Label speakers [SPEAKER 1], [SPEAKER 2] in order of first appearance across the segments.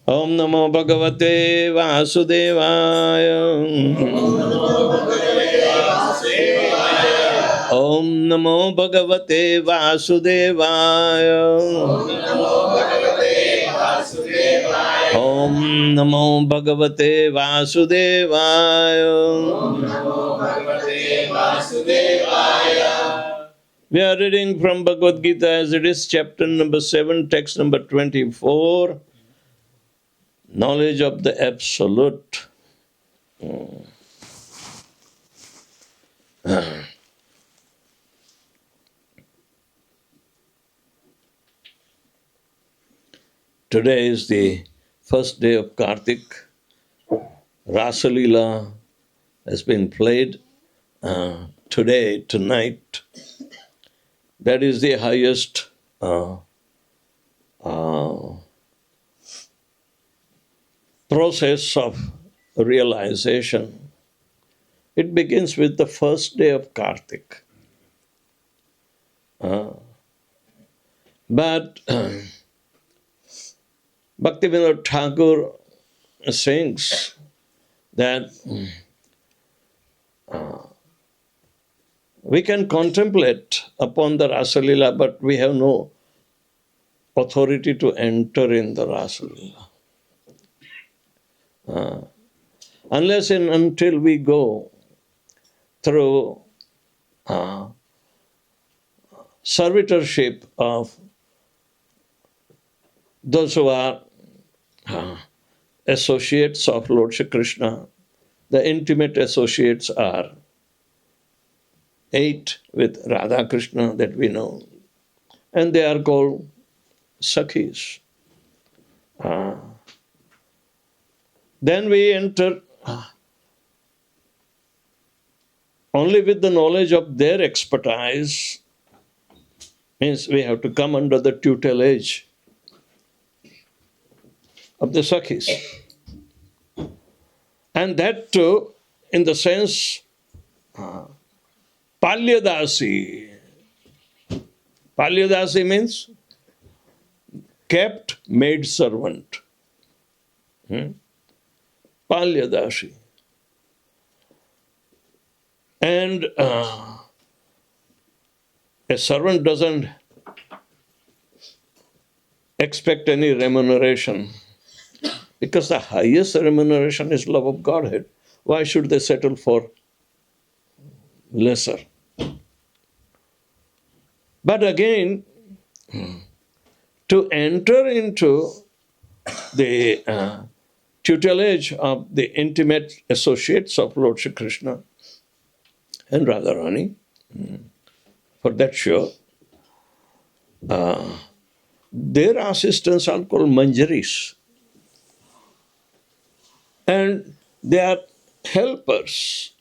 [SPEAKER 1] Om Namo Bhagavate Vasudevaya. Om Namo Bhagavate Vasudevaya. Om Namo Bhagavate Vasudevaya. We are reading from Bhagavad Gita as it is, chapter number 7, text number 24. Knowledge of the Absolute. Today is the first day of Kartik. Rasa Leela has been played today, tonight. That is the highest process of realization. It begins with the first day of Kartik. But Bhaktivinoda Thakur sings that we can contemplate upon the Rasa Leela, but we have no authority to enter in the Rasa Leela. Unless and until we go through servitorship of those who are associates of Lord Shri Krishna. The intimate associates are 8 with Radha Krishna that we know, and they are called Sakhis. Then we enter only with the knowledge of their expertise, means we have to come under the tutelage of the Sakhis. And that too, in the sense, Palyadasi. Palyadasi means kept maid servant. Palyadasi. And a servant doesn't expect any remuneration, because the highest remuneration is love of Godhead. Why should they settle for lesser? But again, to enter into the tutelage of the intimate associates of Lord Shri Krishna and Radharani, for that sure, their assistants are called manjaris. And they are helpers.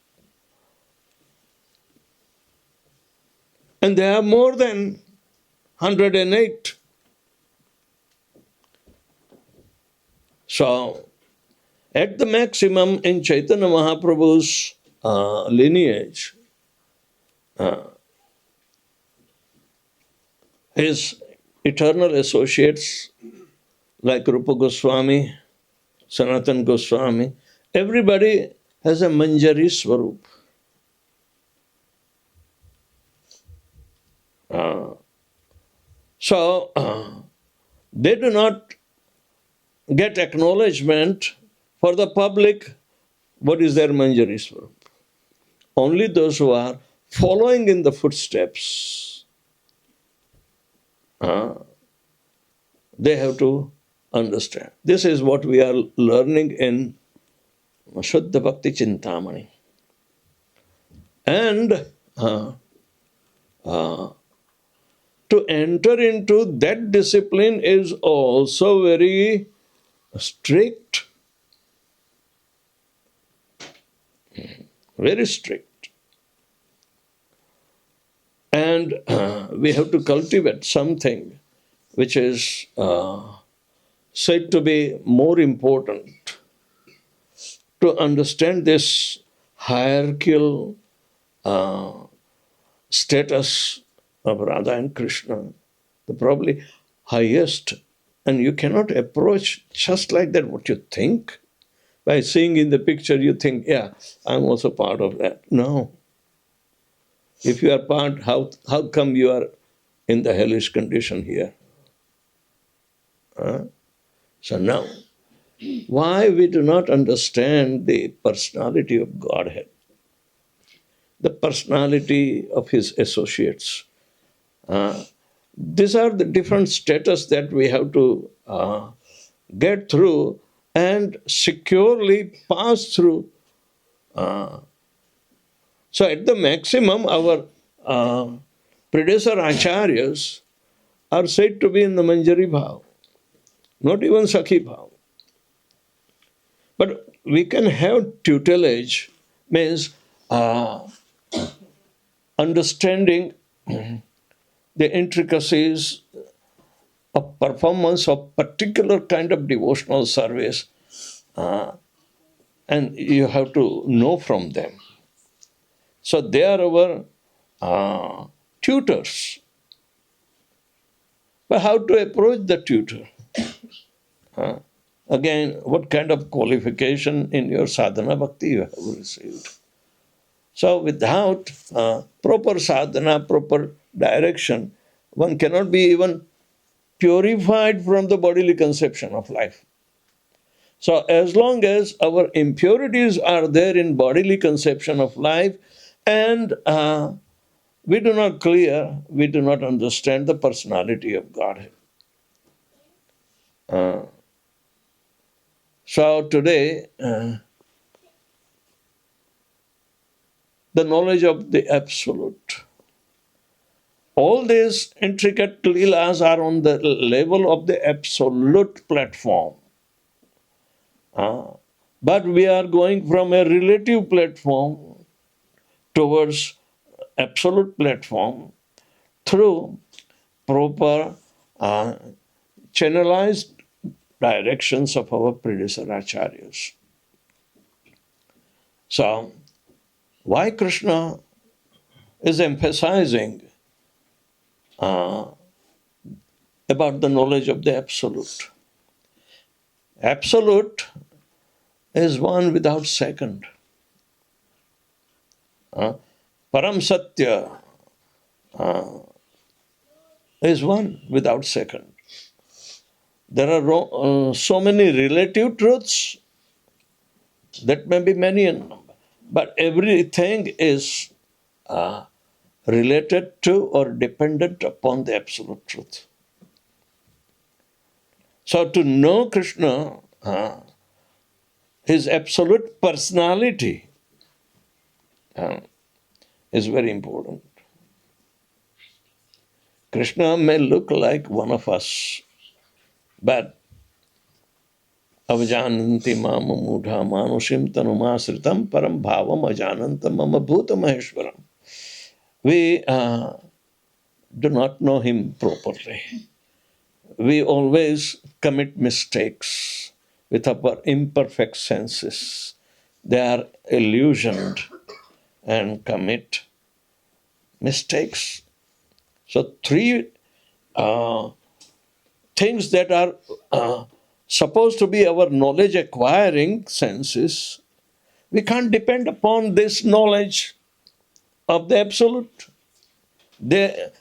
[SPEAKER 1] And they are more than 108. So, at the maximum in Chaitanya Mahaprabhu's lineage, his eternal associates like Rupa Goswami, Sanatan Goswami, everybody has a Manjari Swarup. So, they do not get acknowledgement for the public. What is their Manjari Swarup? Only those who are following in the footsteps, they have to understand. This is what we are learning in Shuddha Bhakti Chintamani. And to enter into that discipline is also very strict. Very strict. And we have to cultivate something which is said to be more important to understand this hierarchical status of Radha and Krishna, the probably highest And you cannot approach just like that what you think. By seeing in the picture, you think, yeah, I'm also part of that. No. If you are part, how come you are in the hellish condition here? Huh? So now, why we do not understand the personality of Godhead, the personality of His associates? These are the different status that we have to get through and securely pass through. So at the maximum, our predecessor acharyas are said to be in the Manjari Bhav, not even Sakhi Bhav. But we can have tutelage, means understanding the intricacies of performance of particular kind of devotional service, and you have to know from them. So they are our tutors. But how to approach the tutor? Again, what kind of qualification in your sadhana bhakti you have received? So without proper sadhana, proper direction, one cannot be even purified from the bodily conception of life. So as long as our impurities are there in bodily conception of life, and we do not clear, we do not understand the personality of Godhead. So today, the knowledge of the Absolute. All these intricate leelas are on the level of the Absolute platform. But we are going from a relative platform towards Absolute platform through proper channelized directions of our predecessor acharyas. So, why Krishna is emphasizing about the knowledge of the Absolute? Absolute is one without second. Param Satya is one without second. There are so many relative truths that may be many in number, but everything is related to or dependent upon the Absolute Truth. So to know Krishna, His absolute personality is very important. Krishna may look like one of us, but avajananti mama mudha manushim tanumasritam param bhavam ajanantam mama bhuta maheshwaram. We do not know Him properly. We always commit mistakes with our imperfect senses. They are illusioned and commit mistakes. So three things that are supposed to be our knowledge acquiring senses, we can't depend upon this knowledge of the Absolute. That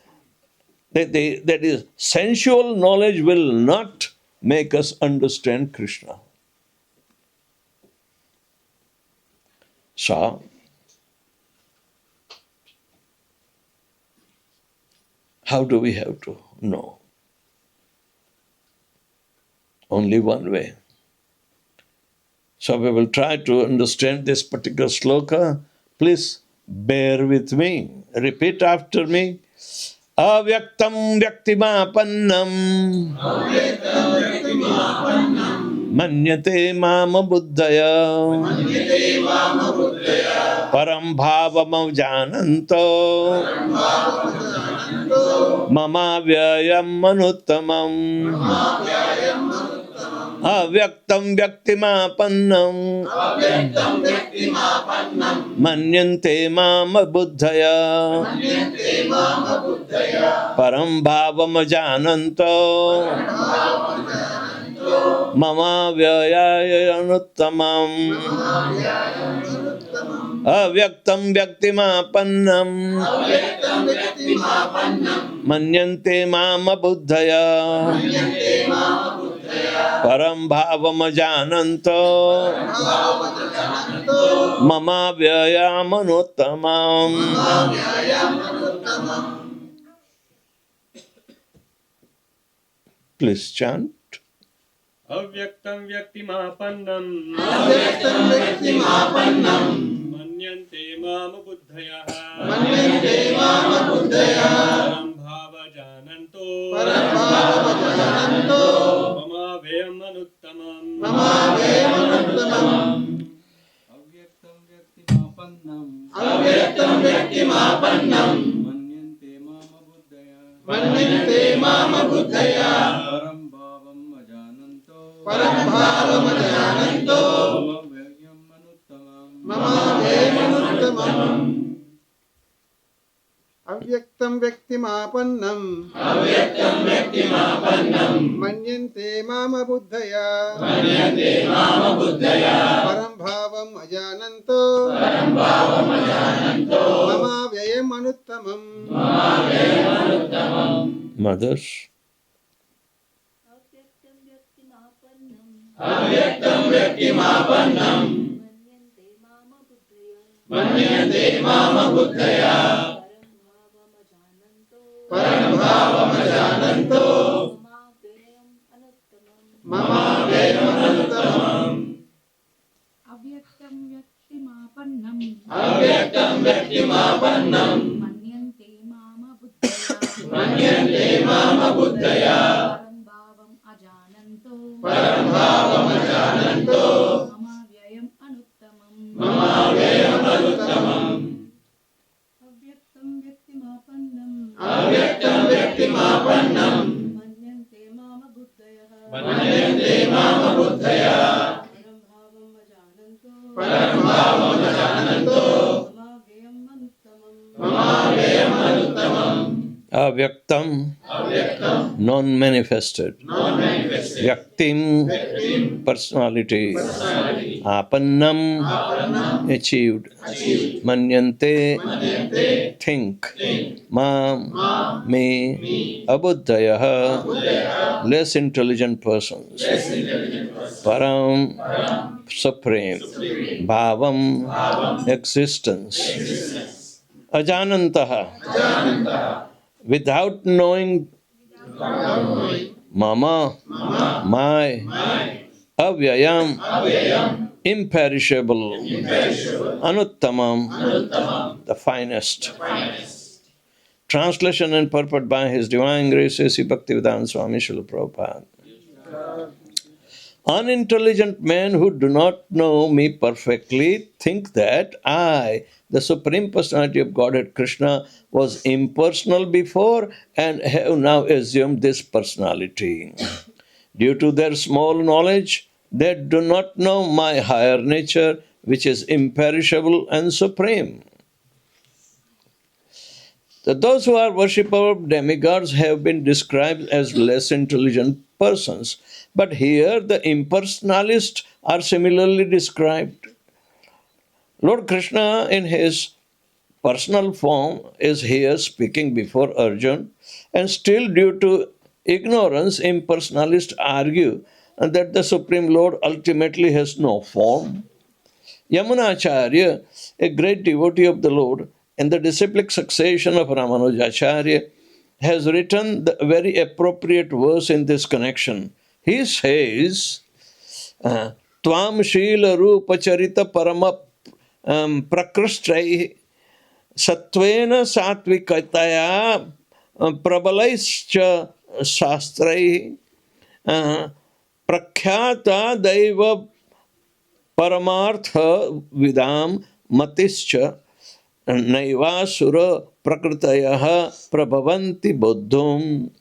[SPEAKER 1] is, sensual knowledge will not make us understand Krishna. So, how do we have to know? Only one way. So we will try to understand this particular sloka. Please bear with me. Repeat after me. Avyaktam vyaktimapannam manyate mama buddhaya param bhavam jananto mama vyayam manuttamam. अव्यक्तं व्यक्तिमापन्नं मन्यन्ते माम बुद्धया परं भावमजानन्तो मम व्ययाय अनुत्तमम् अव्यक्तं व्यक्तिमापन्नं मन्यन्ते माम बुद्धया परं भावमजानन्तो मम व्ययामनुत्तमम्. Please chant.
[SPEAKER 2] अव्यक्तं व्यक्तिमापन्नं मन्यन्ते माम बुद्धयः परं भावजानन्तो मम व्ययम् अनुत्तमम्.
[SPEAKER 3] अव्यक्तं व्यक्तिमापन्नं मन्यन्ते माम बुद्धया परं भावमजानन्तो मम व्ययम्
[SPEAKER 4] अव्यक्तं व्यक्तिमापन्नं मन्यन्ते माम बुद्धया परं भावम् अजानन्तो मम व्ययम् अनुत्तमम्.
[SPEAKER 1] Mothers.
[SPEAKER 5] अव्यक्तं व्यक्तिमापन्नं मन्यन्ते माम बुद्धया परं भावमजानन्तो मम व्ययम् अनुत्तमम्.
[SPEAKER 6] अव्यक्तं व्यक्तिमापन्नं मन्यन्ते माम बुद्धया परं भावमजानन्तो मम व्ययम् अनुत्तमम्. अव्यक्तं व्यक्तिमापन्नं मन्यन्ते माम बुद्धया परं भावमजानन्तो मम व्ययम् अनुत्तमम्.
[SPEAKER 1] Avyaktam, non-manifested. Vyaktim, personality. Apannam, achieved. Manyante, think. Mam, me. Abuddhayaha, less intelligent persons. Param, supreme. Bhavam, existence. Ajanantaha, without knowing, mama, my, avyayam, imperishable, anuttamam, the finest. Translation and purport by His Divine Grace A.C. Bhaktivedanta Swami Srila Prabhupada. Unintelligent men who do not know me perfectly think that I, the Supreme Personality of Godhead Krishna, was impersonal before and have now assumed this personality. Due to their small knowledge, they do not know my higher nature, which is imperishable and supreme. Those who are worshippers of demigods have been described as less intelligent persons, but here the impersonalists are similarly described. Lord Krishna in his personal form is here speaking before Arjuna, and still due to ignorance, impersonalists argue that the Supreme Lord ultimately has no form. Yamunacharya, a great devotee of the Lord, and the disciplic succession of Ramanujacharya, has written the very appropriate verse in this connection. He says, Tvam Shila Rupa Charita Parama Prakristrai Satvena Satvikataya Prabalaischa Shastrai Prakhyata Daiva Paramartha Vidam Matischa Naivasura Prakritaya Prabhavanti Buddhum.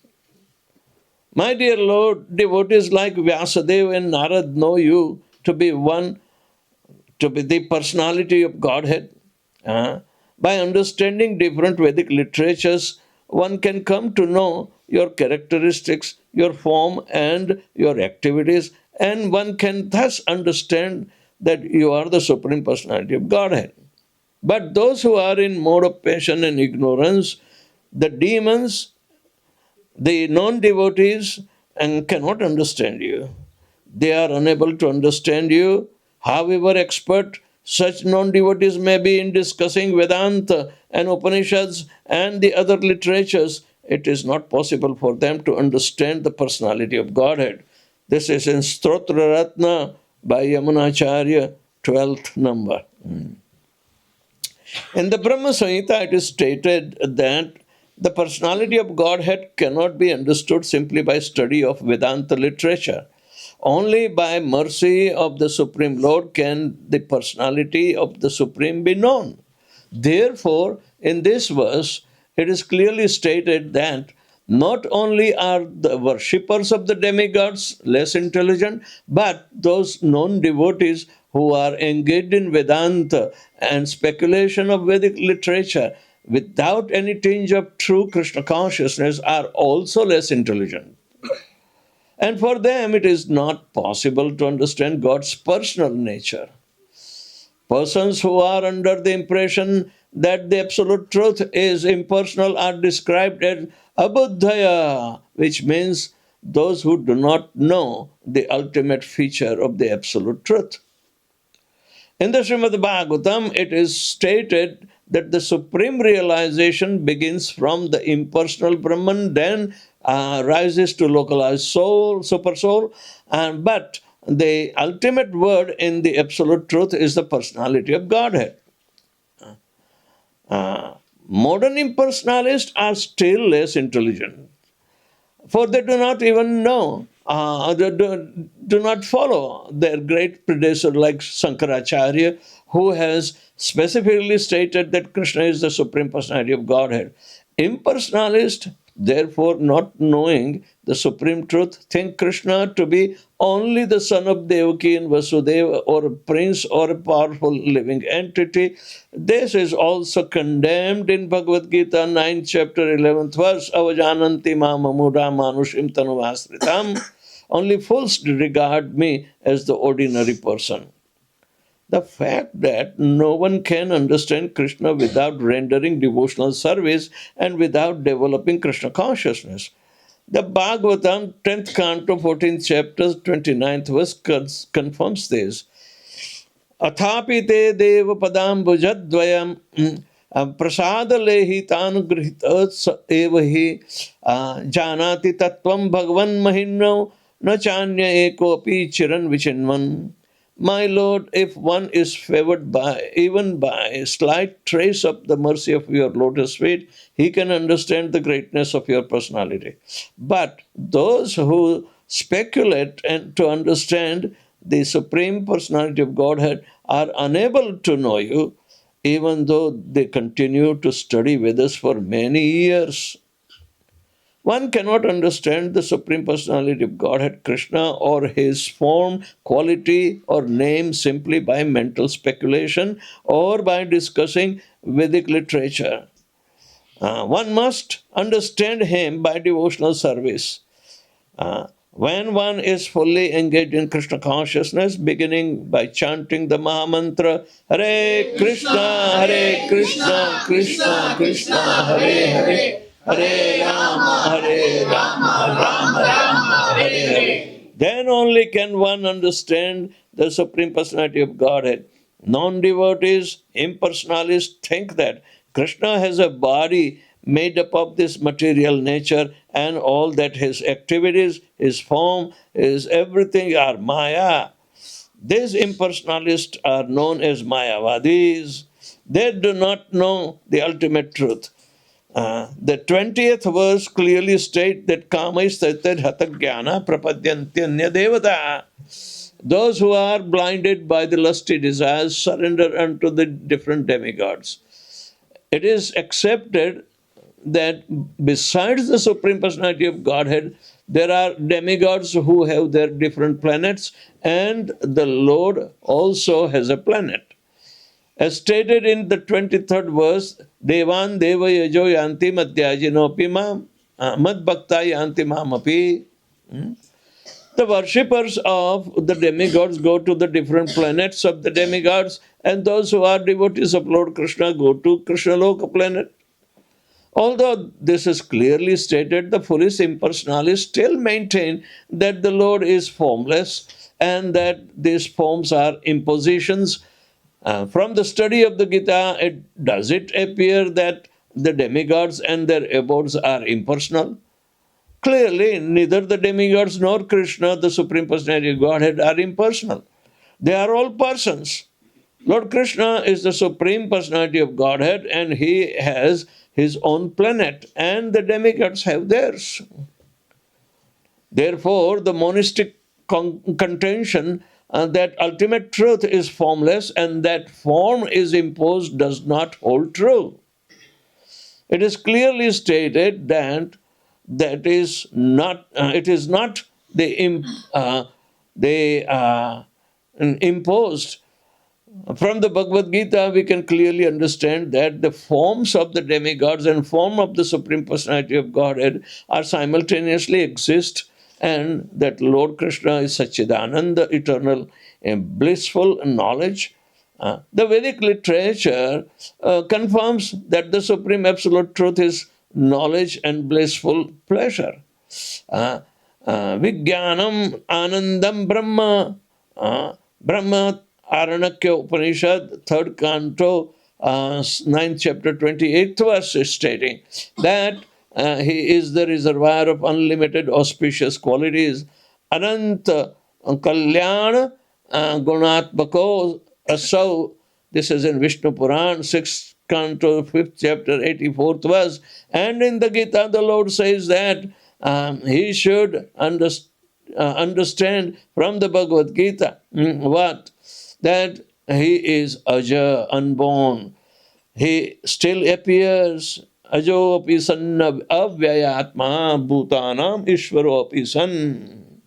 [SPEAKER 1] My dear Lord, devotees like Vyasadeva and Narad know you to be one, to be the personality of Godhead. By understanding different Vedic literatures, one can come to know your characteristics, your form, and your activities, and one can thus understand that you are the Supreme Personality of Godhead. But those who are in mode of passion and ignorance, the demons, the non-devotees, and cannot understand you. They are unable to understand you. However expert such non-devotees may be in discussing Vedanta and Upanishads and the other literatures, it is not possible for them to understand the personality of Godhead. This is in Stotra Ratna by Yamunacharya, 12th number. In the Brahma Samhita, it is stated that the personality of Godhead cannot be understood simply by study of Vedanta literature. Only by mercy of the Supreme Lord can the personality of the Supreme be known. Therefore, in this verse, it is clearly stated that not only are the worshippers of the demigods less intelligent, but those non-devotees who are engaged in Vedanta and speculation of Vedic literature without any tinge of true Krishna consciousness are also less intelligent. And for them, it is not possible to understand God's personal nature. Persons who are under the impression that the absolute truth is impersonal are described as abuddhaya, which means those who do not know the ultimate feature of the absolute truth. In the Srimad Bhagavatam, it is stated that the supreme realization begins from the impersonal Brahman, then rises to localized soul, super soul, but the ultimate word in the absolute truth is the personality of Godhead. Modern impersonalists are still less intelligent, for they do not even know, they do not follow their great predecessor like Sankaracharya, who has specifically stated that Krishna is the Supreme Personality of Godhead. Impersonalists, therefore, not knowing the Supreme Truth, think Krishna to be only the son of Devaki and Vasudeva, or a prince or a powerful living entity. This is also condemned in Bhagavad Gita 9th chapter 11th verse, Avajananti mamamudha manushim tanuvasritam. Only fools regard me as the ordinary person. The fact that no one can understand Krishna without rendering devotional service and without developing Krishna consciousness. The Bhagavatam, 10th canto, 14th chapter, 29th verse confirms this. Athapi te deva padam bhujadvayam prasada lehi tanugrihita evahi janati tattvam bhagavan mahinno na chanya eko api chiran vichinman. My Lord, if one is favored by even by a slight trace of the mercy of your lotus feet, he can understand the greatness of your personality. But those who speculate and to understand the Supreme Personality of Godhead are unable to know you, even though they continue to study Vedas for many years. One cannot understand the Supreme Personality of Godhead, Krishna, or his form, quality, or name simply by mental speculation or by discussing Vedic literature. One must understand him by devotional service. When one is fully engaged in Krishna consciousness, beginning by chanting the Mahamantra, Hare Krishna, Krishna Krishna, Hare Hare, Hare Rama, Rama Rama, Hare Hare. Then only can one understand the Supreme Personality of Godhead. Non-devotees, impersonalists think that Krishna has a body made up of this material nature and all that his activities, his form, his everything are Maya. These impersonalists are known as Mayavadis. They do not know the ultimate truth. The 20th verse clearly states that Kamais Taitad Hatagyana Prapadyantanya Devata. Those who are blinded by the lusty desires surrender unto the different demigods. It is accepted that besides the Supreme Personality of Godhead, There are demigods who have their different planets, and the Lord also has a planet. As stated in the 23rd verse, Devan Deva Yajo Yanti Madhyajinopi Mam Mad Bhakta Yanti Mamapi. The worshippers of the demigods go to the different planets of the demigods, and those who are devotees of Lord Krishna go to Krishna Loka planet. Although this is clearly stated, the foolish impersonalists still maintain that the Lord is formless and that these forms are impositions. From the study of the Gita, does it appear that the demigods and their abodes are impersonal? Clearly, neither the demigods nor Krishna, the Supreme Personality of Godhead, are impersonal. They are all persons. Lord Krishna is the Supreme Personality of Godhead, and he has his own planet, and the demigods have theirs. Therefore, the monistic contention that ultimate truth is formless and that form is imposed does not hold true. It is clearly stated that it is not imposed. From the Bhagavad Gita, we can clearly understand that the forms of the demigods and form of the Supreme Personality of Godhead are simultaneously exist, and that Lord Krishna is Satchidananda, eternal and blissful knowledge. The Vedic literature confirms that the Supreme Absolute Truth is knowledge and blissful pleasure. Vijnanam Anandam Brahma. Brahma Aranakya Upanishad, 3rd canto, 9th chapter, 28th verse is stating that he is the reservoir of unlimited auspicious qualities. Ananta Kalyana Gunatmako Asau. This is in Vishnu Puran, 6th canto, 5th chapter, 84th verse. And in the Gita, the Lord says that he should understand from the Bhagavad Gita what? That he is Aja, unborn. He still appears. Ajo api sanna avyayatma bhutanam ishvaro api san.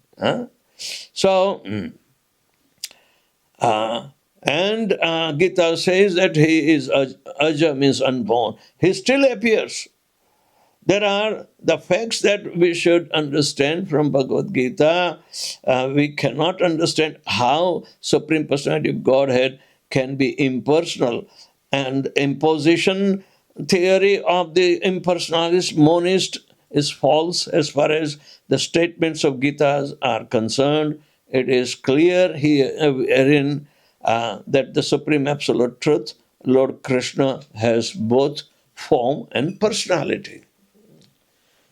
[SPEAKER 1] So, and Gita says that he is Aja, means unborn. He still appears. There are the facts that we should understand from Bhagavad Gita. We cannot understand how Supreme Personality of Godhead can be impersonal. And imposition theory of the impersonalist monist is false as far as the statements of Gita are concerned. It is clear herein that the Supreme Absolute Truth, Lord Krishna, has both form and personality.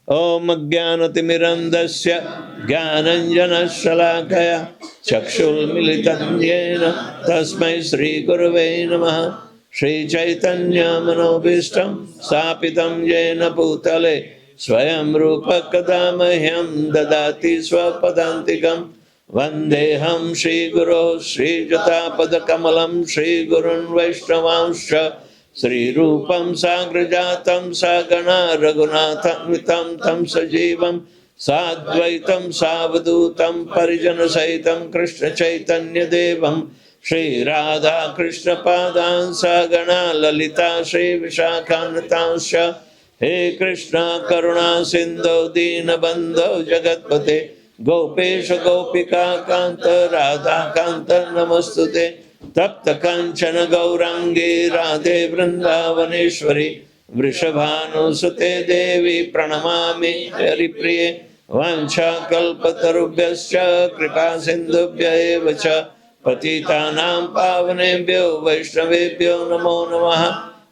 [SPEAKER 1] Om Jnanatimirandasya Jnananjanashalakaya Chakshul Militam Yena Tasmai Sri Gurave Namaha Sri Chaitanya Manobishtam Sapitam Yena Bhutale Swayam Rupa Kadamahyam Dadati Swapadantikam Vandeham Sri Guru Sri Jatapada Kamalam Sri Gurun Vaishnavanscha Sri Rupam Sagrajatam Sagana Raghunatham Vitam Tam Sajivam Sadvaitam Savadutam Parijana Saitam Krishna Chaitanya Devam Sri Radha Krishna Padan Sagana Lalita Sri Vishakanatamsha He Krishna Karuna Sindhu Dina Bandho Jagatpate Gopesha Gopika Kanta Radha Kanta Namastute Tapta Kanchana Gaurangi Radhe Vrindavaneshwari Vrishabhanu Sute Devi Pranamami Haripriye Vancha Kalpatarubhyascha Kripa Sindhubhya Evacha Patitanam Pavanebhyo Vaishnavebhyo Namo Namaha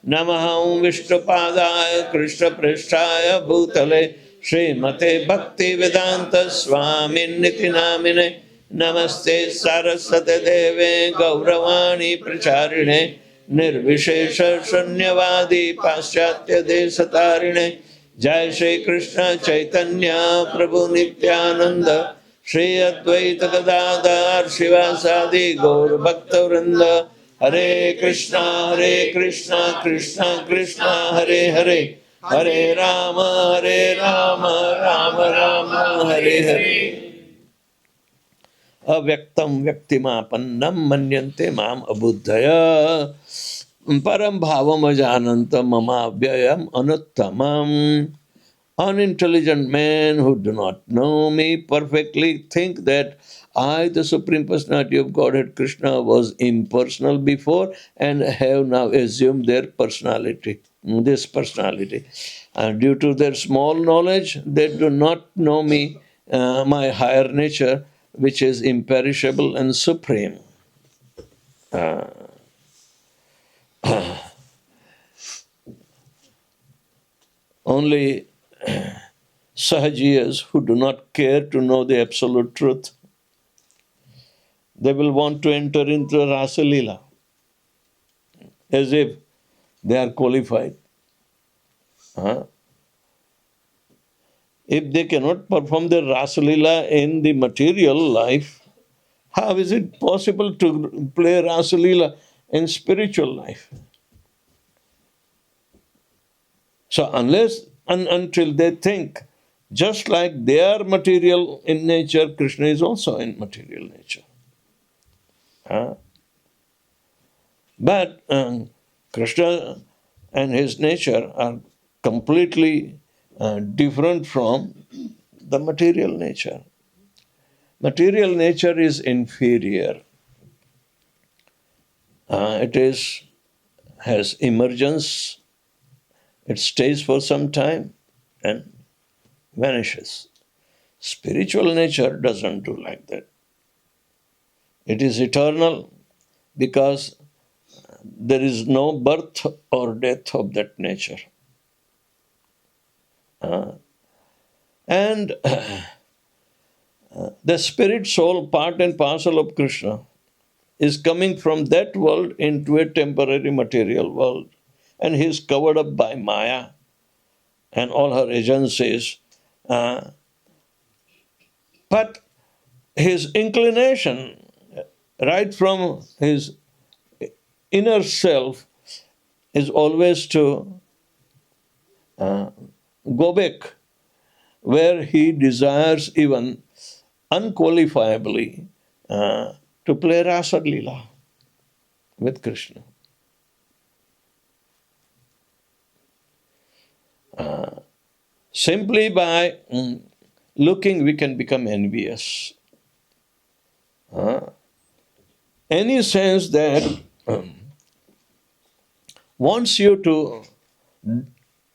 [SPEAKER 1] Namaham Vishnupadaya Krishna Prishtaya Bhutale Srimate Bhakti Vedanta Swami Niti Namine Namaste Saraswate Deve Gauravani Pracharine Nirvishesha Shunyavadi Paschatya Desatarine Jai Shri Krishna Chaitanya Prabhu Nityananda Shri Advaita Gadadhar Shivasadi Gaur Bhakta Vrinda Hare Krishna Krishna Krishna Hare Hare Hare Rama, Hare Rama, Rama Rama, Hare Hare. Avyaktam vyaktimapannam manyante mam abuddhaya param bhavam ajananta mama vyayam anuttamam. Unintelligent men who do not know me perfectly think that I, the Supreme Personality of Godhead Krishna, was impersonal before and have now assumed their personality, this personality. Due to their small knowledge, they do not know me, my higher nature, which is imperishable and supreme. Only Sahajiyas who do not care to know the absolute truth, they will want to enter into Rasa Leela as if they are qualified. If they cannot perform the Rasa Leela in the material life, how is it possible to play Rasa Leela in spiritual life? So unless and until they think, just like they are material in nature, Krishna is also in material nature. But Krishna and his nature are completely different from the material nature. Material nature is inferior. It has emergence, it stays for some time and vanishes. Spiritual nature doesn't do like that. It is eternal because there is no birth or death of that nature. And the spirit soul, part and parcel of Krishna, is coming from that world into a temporary material world. And he is covered up by Maya and all her agencies. But his inclination, right from his inner self, is always to go back where he desires even unqualifiably to play Rasa Leela with Krishna. Simply by looking, we can become envious. Any sense that wants you to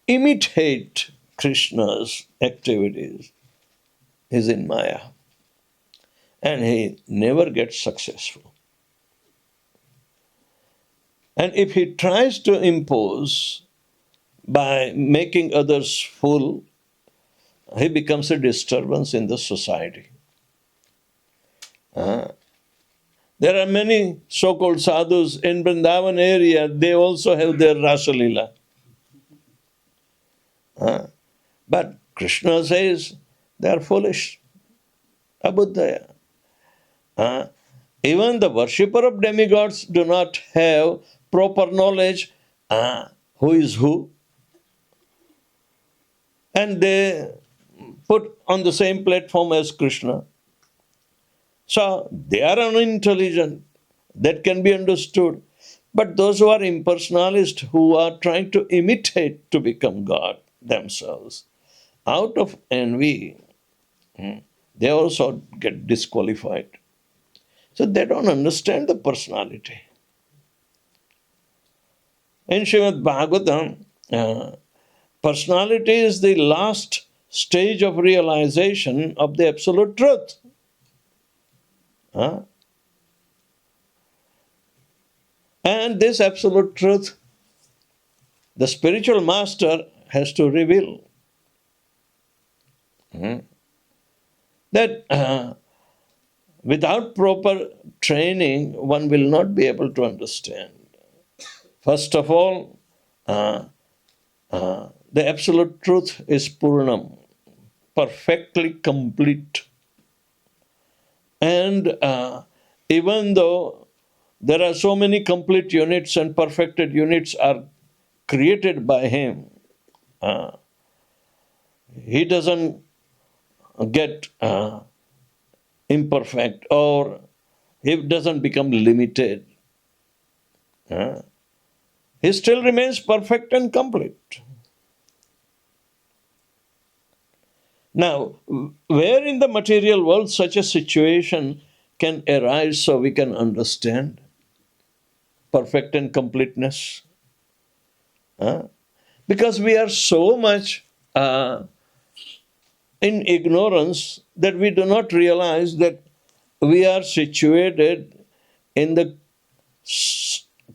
[SPEAKER 1] imitate Krishna's activities is in Maya. And he never gets successful. And if he tries to impose by making others fool, he becomes a disturbance in the society. There are many so-called sadhus in Vrindavan area, they also have their Rasa Leela. But Krishna says they are foolish, abuddhaya. Even the worshipper of demigods do not have proper knowledge who is who. And they put on the same platform as Krishna. So they are unintelligent. That can be understood. But those who are impersonalists, who are trying to imitate to become God themselves, out of envy, they also get disqualified. So they don't understand the personality. In Srimad Bhagavatam, personality is the last stage of realization of the absolute truth. And this absolute truth, the spiritual master has to reveal. That without proper training, one will not be able to understand. First of all, the absolute truth is Purnam, perfectly complete. And even though there are so many complete units and perfected units are created by him, he doesn't get imperfect or he doesn't become limited. He still remains perfect and complete. Now, where in the material world such a situation can arise so we can understand perfect and completeness? Because we are so much in ignorance that we do not realize that we are situated in the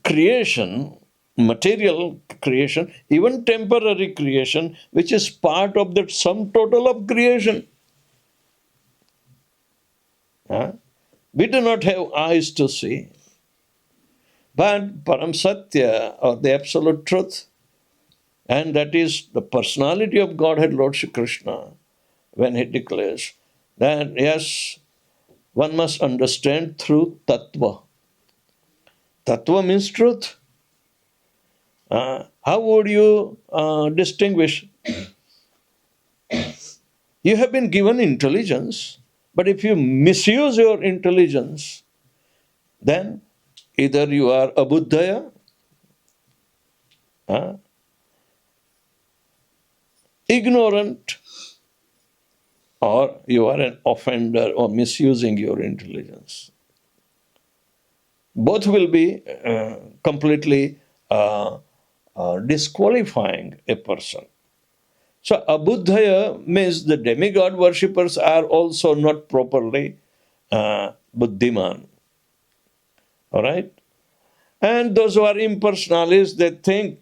[SPEAKER 1] creation, material creation, even temporary creation, which is part of the sum total of creation. We do not have eyes to see. But Param Satya, or the absolute truth, and that is the personality of Godhead, Lord Shri Krishna, when he declares that, yes, one must understand through tattva. Tattva means truth. How would you distinguish? You have been given intelligence, but if you misuse your intelligence, then either you are abuddhaya, ignorant, or you are an offender or misusing your intelligence. Both will be completely disqualifying a person. So abuddhaya means the demigod worshippers are also not properly buddhiman. All right? And those who are impersonalists, they think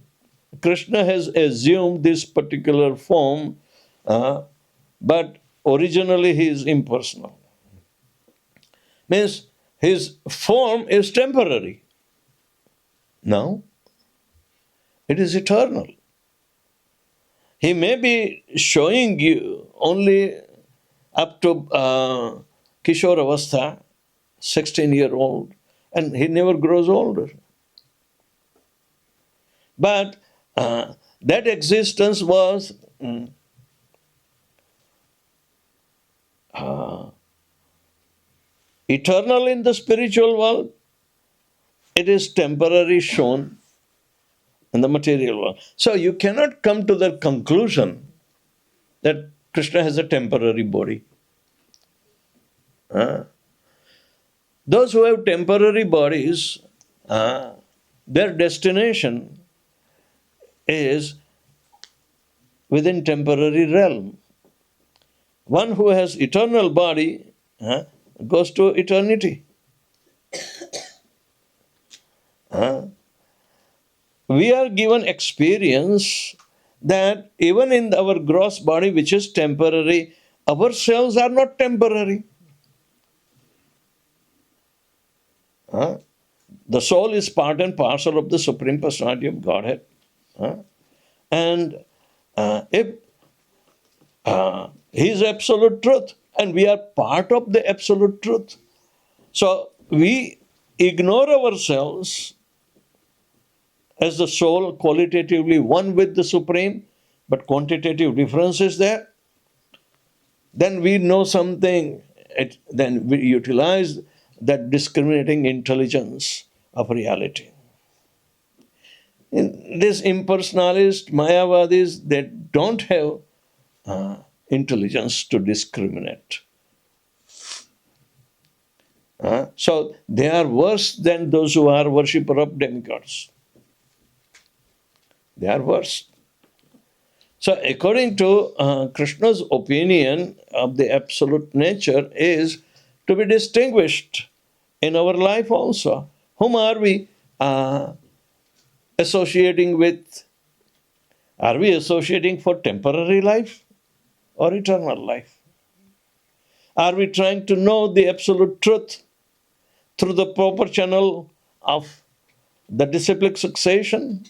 [SPEAKER 1] Krishna has assumed this particular form, but originally he is impersonal. Means his form is temporary. No, it is eternal. He may be showing you only up to Kishore Avastha, 16-year-old, and he never grows older. But that existence was eternal in the spiritual world. It is temporary shown in the material world. So you cannot come to the conclusion that Krishna has a temporary body. Those who have temporary bodies, their destination is within temporary realm. One who has eternal body goes to eternity. We are given experience that even in our gross body, which is temporary, our cells are not temporary. The soul is part and parcel of the Supreme Personality of Godhead. And if He is absolute truth, and we are part of the absolute truth. So we ignore ourselves as the soul qualitatively one with the Supreme, but quantitative difference is there. Then we know something, then we utilize that discriminating intelligence of reality. In these impersonalists, Mayavadis, they don't have intelligence to discriminate. So they are worse than those who are worshippers of demigods. They are worse. So according to Krishna's opinion of the absolute nature is to be distinguished in our life also. Whom are we associating with? Are we associating for temporary life or eternal life? Are we trying to know the absolute truth through the proper channel of the disciplic succession?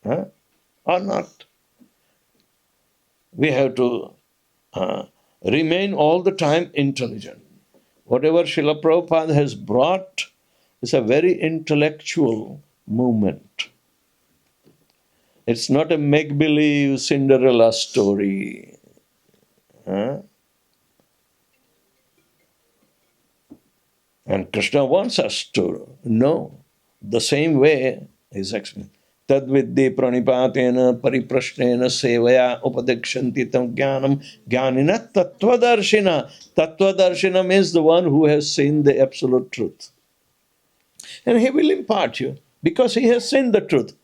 [SPEAKER 1] Or not? We have to remain all the time intelligent. Whatever Srila Prabhupada has brought is a very intellectual movement. It's not a make-believe Cinderella story. Huh? And Krishna wants us to know the same way he's explaining. Tadviddi pranipatena pariprashnena sevaya upadekshanti tam jnanam jnanina tattvadarshina. Tattvadarshina means the one who has seen the absolute truth. And he will impart you because he has seen the truth.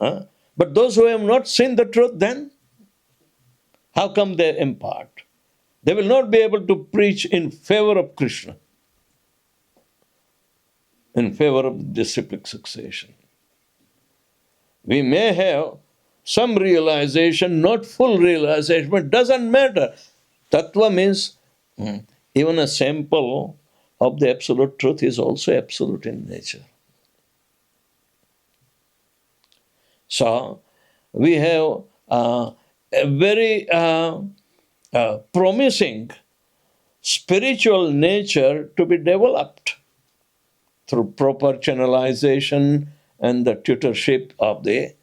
[SPEAKER 1] Huh? But those who have not seen the truth, then how come they impart? They will not be able to preach in favor of Krishna, in favor of the disciplic succession. We may have some realization, not full realization, but doesn't matter. Tattva means even a sample of the absolute truth is also absolute in nature. So, we have a very promising spiritual nature to be developed through proper channelization and the tutorship of the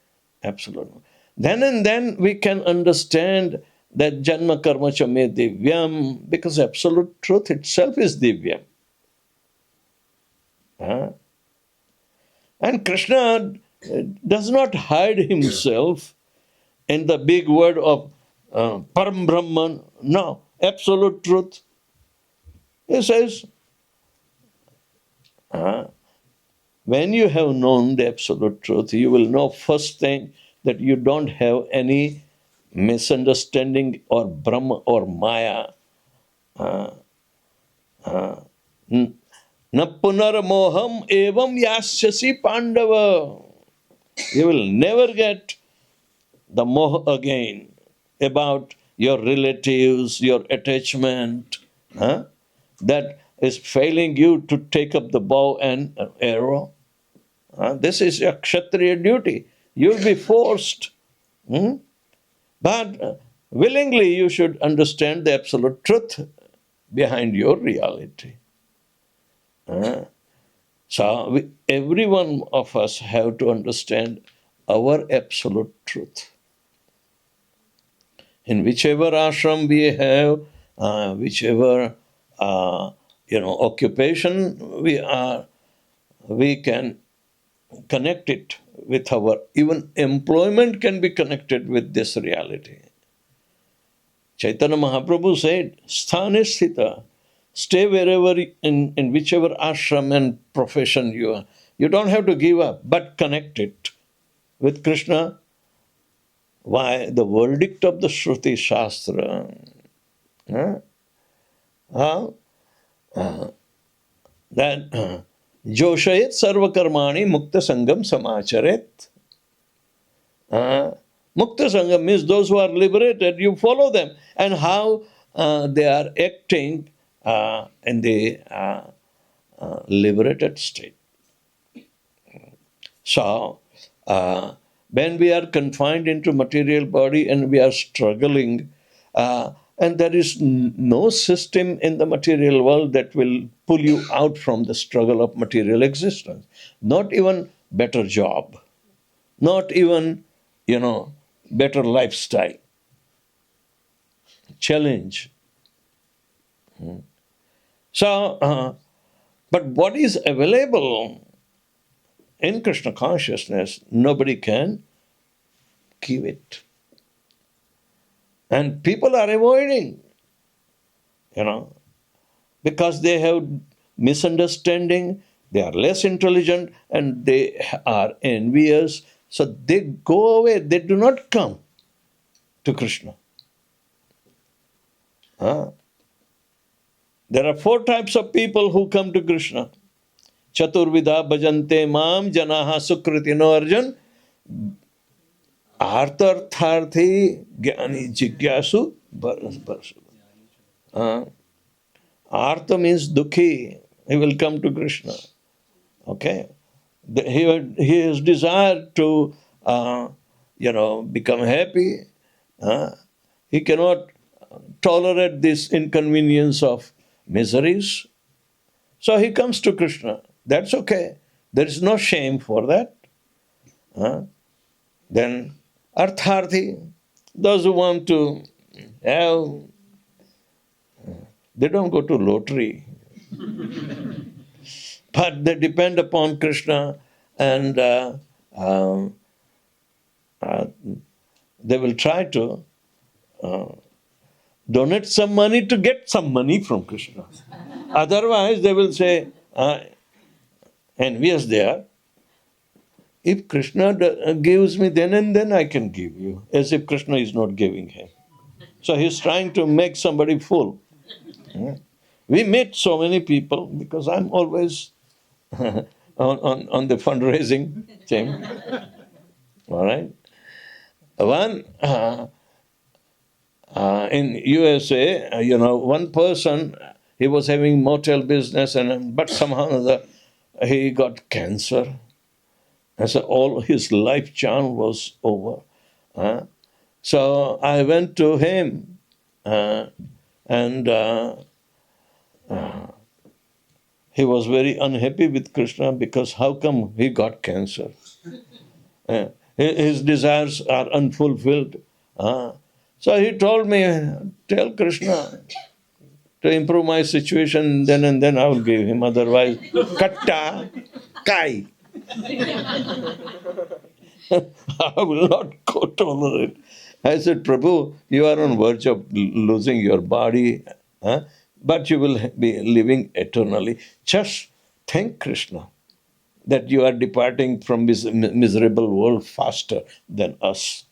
[SPEAKER 1] Absolute. Then and then we can understand that Janma Karma Cha Me Divyam, because Absolute Truth itself is Divyam. And Krishna does not hide himself in the big word of Param Brahman. No, Absolute Truth. He says, when you have known the Absolute Truth, you will know first thing that you don't have any misunderstanding or Brahma or Maya. Na punarmoham evam yasyasi pandava. You will never get the moh again about your relatives, your attachment, that is failing you to take up the bow and arrow. This is your Kshatriya duty. You'll be forced. But willingly you should understand the absolute truth behind your reality. So every one of us have to understand our absolute truth. In whichever ashram we have, whichever occupation we are, we can connect it with our, even employment can be connected with this reality. Chaitanya Mahaprabhu said, Sthane Sthita, stay wherever, in whichever ashram and profession you are. You don't have to give up, but connect it with Krishna. Why? The verdict of the Shruti Shastra. That Joshayet Sarvakarmani Mukta Sangam Samacharet. Mukta Sangam means those who are liberated, you follow them. And how they are acting in the liberated state. So, when we are confined into material body and we are struggling, and there is no system in the material world that will pull you out from the struggle of material existence. Not even better job. Not even, better lifestyle. Challenge. So, but what is available in Krishna consciousness, nobody can give it. And people are avoiding, because they have misunderstanding, they are less intelligent, and they are envious. So they go away, they do not come to Krishna. There are 4 types of people who come to Krishna. Chaturvidha bhajante mam janaha sukritino arjan arthartharthi jnani jigyasu barasu. Artha means dukhi. He will come to Krishna. Okay? He has desired to, become happy. He cannot tolerate this inconvenience of miseries. So he comes to Krishna. That's okay. There is no shame for that. Then Artharthi, those who want to have, they don't go to lottery, but they depend upon Krishna and um, they will try to donate some money to get some money from Krishna. Otherwise, they will say, envious they are. If Krishna gives me then and then I can give you, as if Krishna is not giving him. So he's trying to make somebody full. We meet so many people because I'm always on the fundraising thing. All right. One in USA, one person, he was having motel business, but somehow or other he got cancer. And so all his life charm was over. So I went to him and he was very unhappy with Krishna because how come he got cancer? His desires are unfulfilled. So he told me, tell Krishna to improve my situation, then and then I will give him. Otherwise, katta, kai. I will not tolerate. I said, Prabhu, you are on verge of losing your body, but you will be living eternally. Just thank Krishna that you are departing from this miserable world faster than us.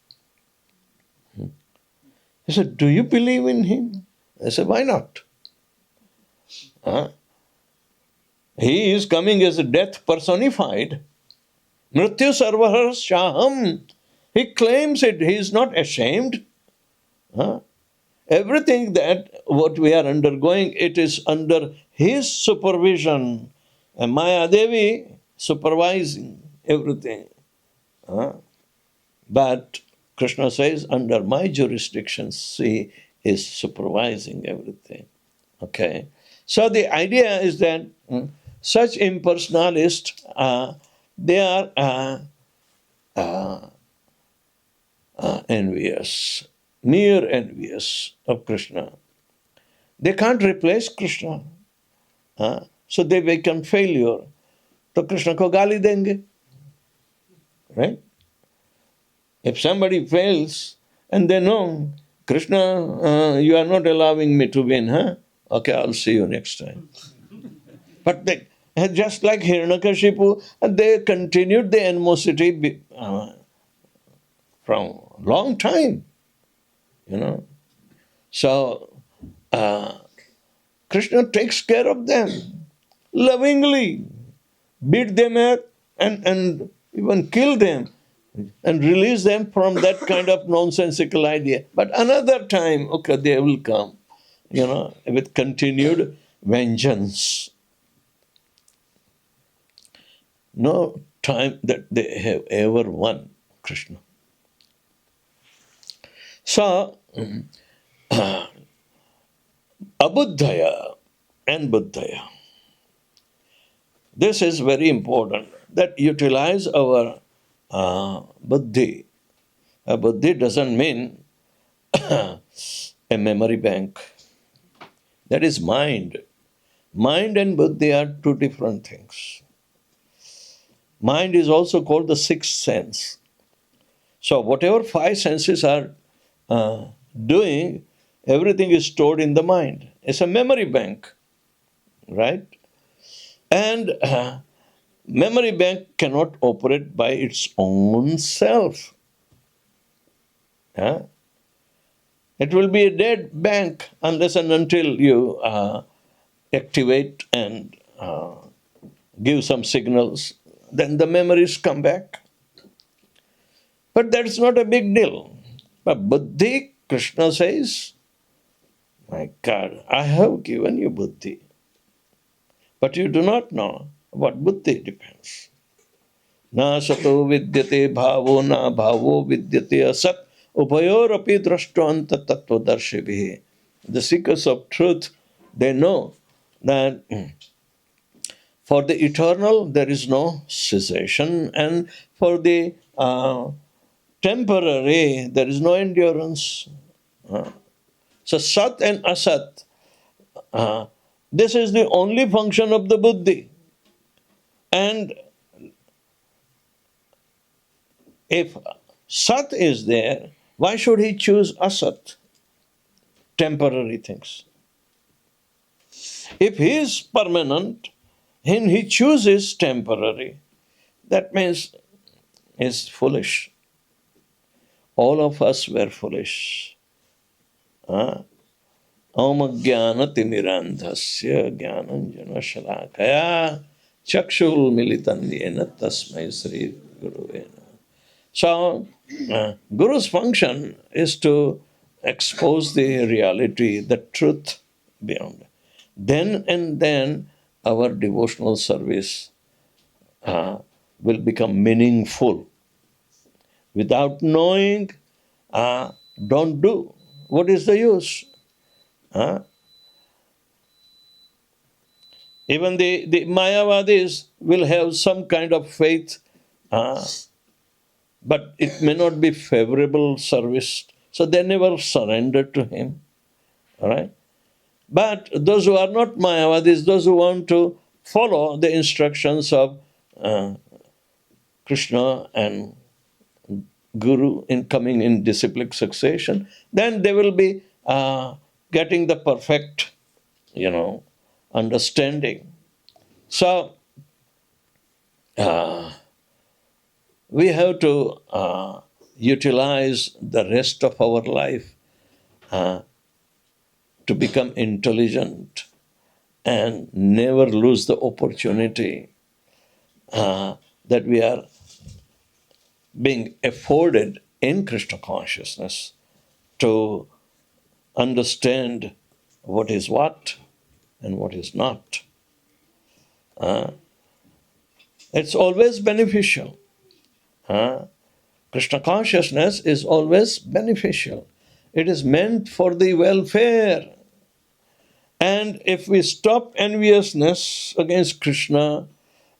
[SPEAKER 1] He said, do you believe in him? I said, why not? He is coming as a death personified. Mrityu sarvahar shaham. He claims it. He is not ashamed. Everything that what we are undergoing, it is under his supervision. And Maya Devi supervising everything. But Krishna says, under my jurisdiction, she is supervising everything. Okay. So the idea is that such impersonalists, they are envious, mere envious of Krishna. They can't replace Krishna. So they become failure. So Krishna ko gali denge. Right? If somebody fails and they know, Krishna, you are not allowing me to win, huh? Okay, I'll see you next time. But they, just like Hiranyakashipu, they continued the animosity from long time, So, Krishna takes care of them lovingly, beat them up and even kill them and release them from that kind of nonsensical idea. But another time, okay, they will come, with continued vengeance. No time that they have ever won Krishna. So, abuddhaya and buddhaya. This is very important, that utilize our buddhi. A buddhi doesn't mean a memory bank. That is mind. Mind and buddhi are two different things. Mind is also called the sixth sense. So whatever five senses are doing, everything is stored in the mind. It's a memory bank, right? And memory bank cannot operate by its own self. It will be a dead bank unless and until you activate and give some signals. Then the memories come back. But that's not a big deal. But buddhi, Krishna says, my God, I have given you buddhi. But you do not know what buddhi depends. Na sato vidyate bhavo na bhavo vidyate asat upayor api drashtvanta tattvadarshibhi. The seekers of truth, they know that for the eternal there is no cessation, and for the temporary, there is no endurance. So Sat and Asat, this is the only function of the buddhi. And if Sat is there, why should he choose Asat? Temporary things. If he is permanent and he chooses temporary, that means he's foolish. All of us were foolish. Om jnana timirandhasya jnananjana shalakaya chakshul militanyena tasmai sri guruvena. So, Guru's function is to expose the reality, the truth beyond. Then and then our devotional service will become meaningful. Without knowing, don't do. What is the use? Even the Mayavadis will have some kind of faith, but it may not be favorable service, so they never surrender to him. All right? But those who are not Mayavadis, those who want to follow the instructions of Krishna and Guru in coming in disciplic succession, then they will be getting the perfect, understanding. So, we have to utilize the rest of our life to become intelligent and never lose the opportunity that we are being afforded in Krishna consciousness to understand what is what and what is not. It's always beneficial. Krishna consciousness is always beneficial. It is meant for the welfare. And if we stop enviousness against Krishna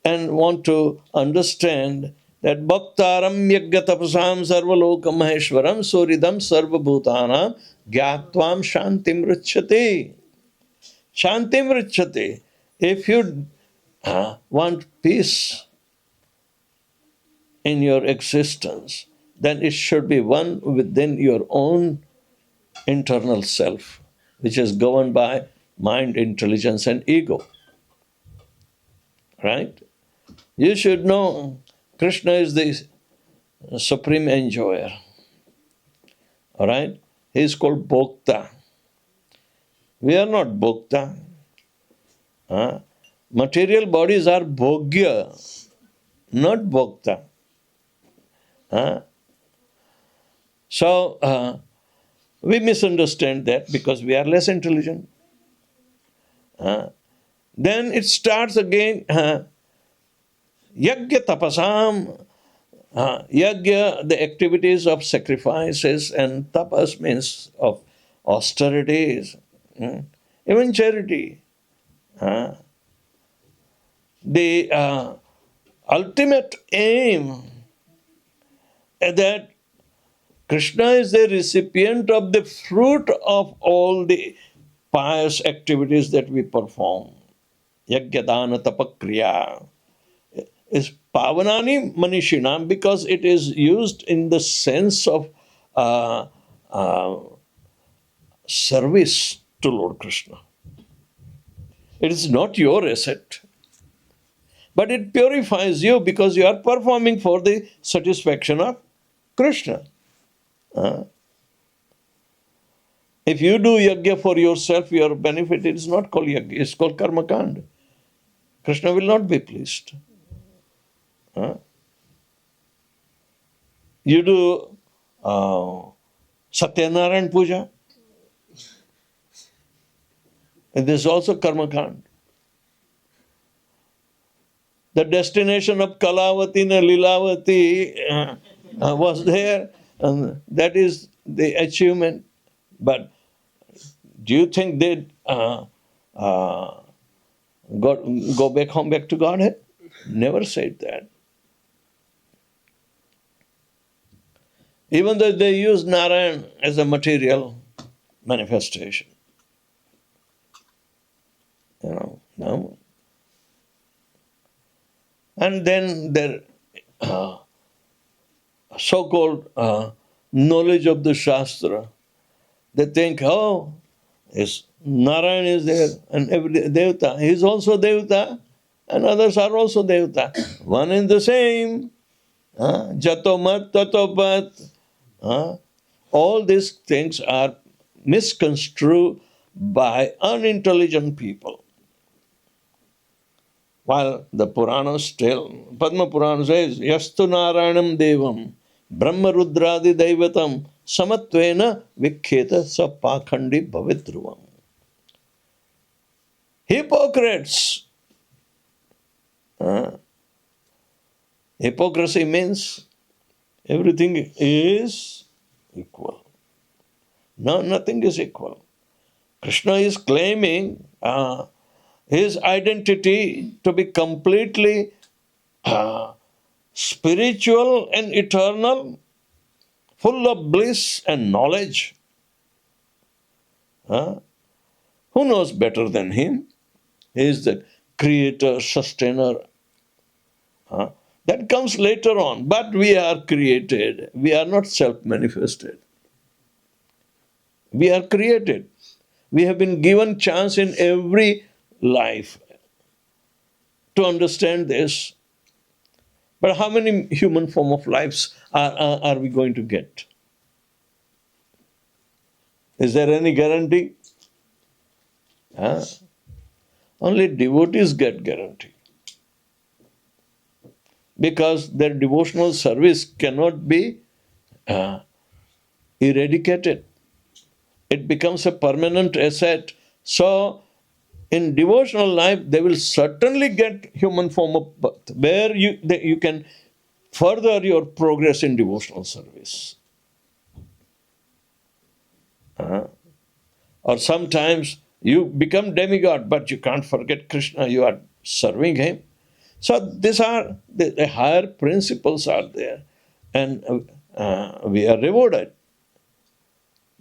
[SPEAKER 1] and want to understand that Bhaktaram Yajnatapasam Sarvaloka Maheshwaram Suridam Sarvabhutanam Gyatvam Shantim Richyate. Shantim Richyate. If you want peace in your existence, then it should be one within your own internal self, which is governed by mind, intelligence, and ego. Right? You should know Krishna is the supreme enjoyer. All right? He is called Bhokta. We are not Bhokta. Material bodies are Bhogya, not Bhokta. So, we misunderstand that because we are less intelligent. Then it starts again, Yajna tapasam. Yajna, the activities of sacrifices, and tapas means of austerities, even charity. The ultimate aim that Krishna is the recipient of the fruit of all the pious activities that we perform. Yajna dana tapakriya is pavanani manishinam because it is used in the sense of service to Lord Krishna. It is not your asset, but it purifies you because you are performing for the satisfaction of Krishna. If you do yajna for yourself, your benefit, it is not called yajna, it's called karmakand. Krishna will not be pleased. You do Satyanarayan Puja, and this is also karmakand. The destination of Kalavati and Lilavati was there, and that is the achievement. But do you think they go back home, back to Godhead? Never said that. Even though they use Narayan as a material manifestation. No. And then their so-called knowledge of the Shastra, they think, oh, yes, Narayan is there and every Devata, he is also Devata and others are also Devata. One and the same. Jato mat, tato pat. All these things are misconstrued by unintelligent people. While the Puranas tell, Padma Purana says, Yastu Narayanam Devam, Brahma Rudradi Daivatam, Samatvena Vikkheta Sa Pakhandi Bhavitruvam. Hypocrites. Hypocrisy means everything is equal. No, nothing is equal. Krishna is claiming his identity to be completely spiritual and eternal, full of bliss and knowledge. Who knows better than him? He is the creator, sustainer. That comes later on. But we are created. We are not self-manifested. We are created. We have been given chance in every life to understand this. But how many human form of lives are we going to get? Is there any guarantee? Only devotees get guarantee. Because their devotional service cannot be eradicated. It becomes a permanent asset. So, in devotional life, they will certainly get human form of birth, where you can further your progress in devotional service. Or sometimes you become demigod, but you can't forget Krishna, you are serving him. So these are the higher principles are there, and we are rewarded.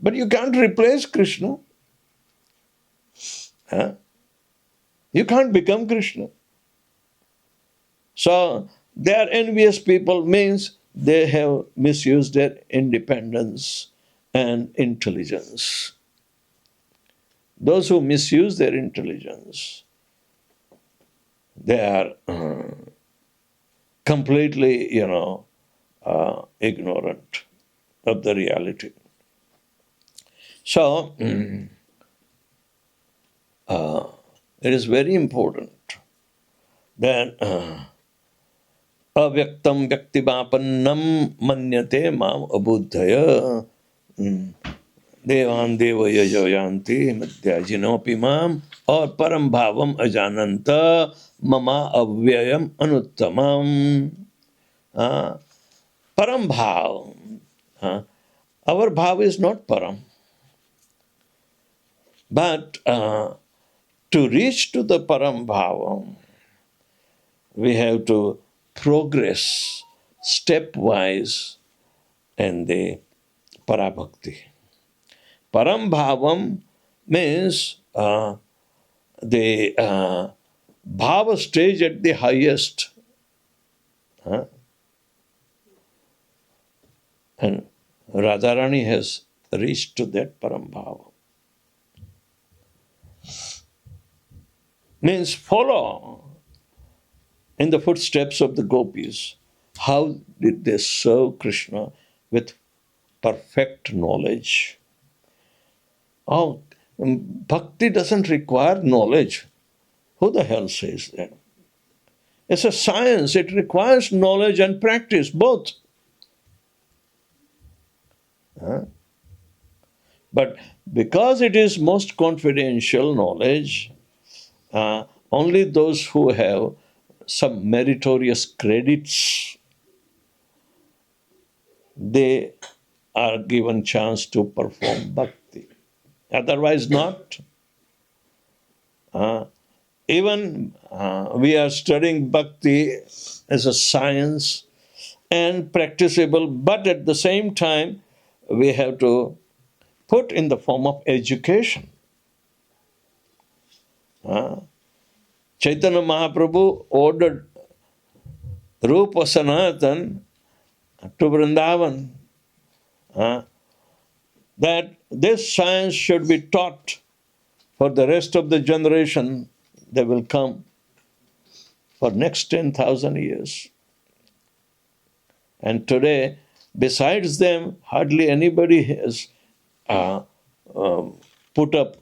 [SPEAKER 1] But you can't replace Krishna. You can't become Krishna. So they are envious people, means they have misused their independence and intelligence. Those who misuse their intelligence, they are completely, ignorant of the reality. So, it is very important that avyaktam vyaktivapannam manyate mam abuddhaya devan devaya jayanti madhyajinopi mam or param bhavam ajananta mama avyayam anuttamam. Param bhav. Our bhav is not param. But to reach to the param bhavam, we have to progress stepwise in the parabhakti. Param bhavam means the bhava stage at the highest. And Radharani has reached to that param bhava. Means follow in the footsteps of the gopis. How did they serve Krishna with perfect knowledge? Oh, bhakti doesn't require knowledge. Who the hell says that? It's a science. It requires knowledge and practice, both. But because it is most confidential knowledge, only those who have some meritorious credits, they are given chance to perform bhakti. Otherwise not. Even we are studying bhakti as a science, and practicable, but at the same time, we have to put in the form of education. Chaitanya Mahaprabhu ordered Rupa Sanatan to Vrindavan that this science should be taught for the rest of the generation that will come for next 10,000 years. And today, besides them, hardly anybody has put up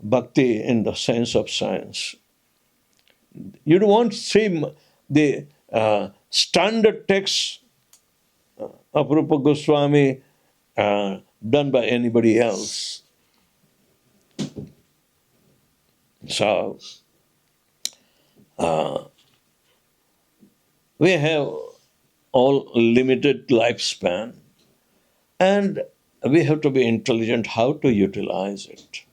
[SPEAKER 1] bhakti in the sense of science. You won't see the standard texts of Rupa Goswami done by anybody else. So, we have all limited lifespan, and we have to be intelligent how to utilize it.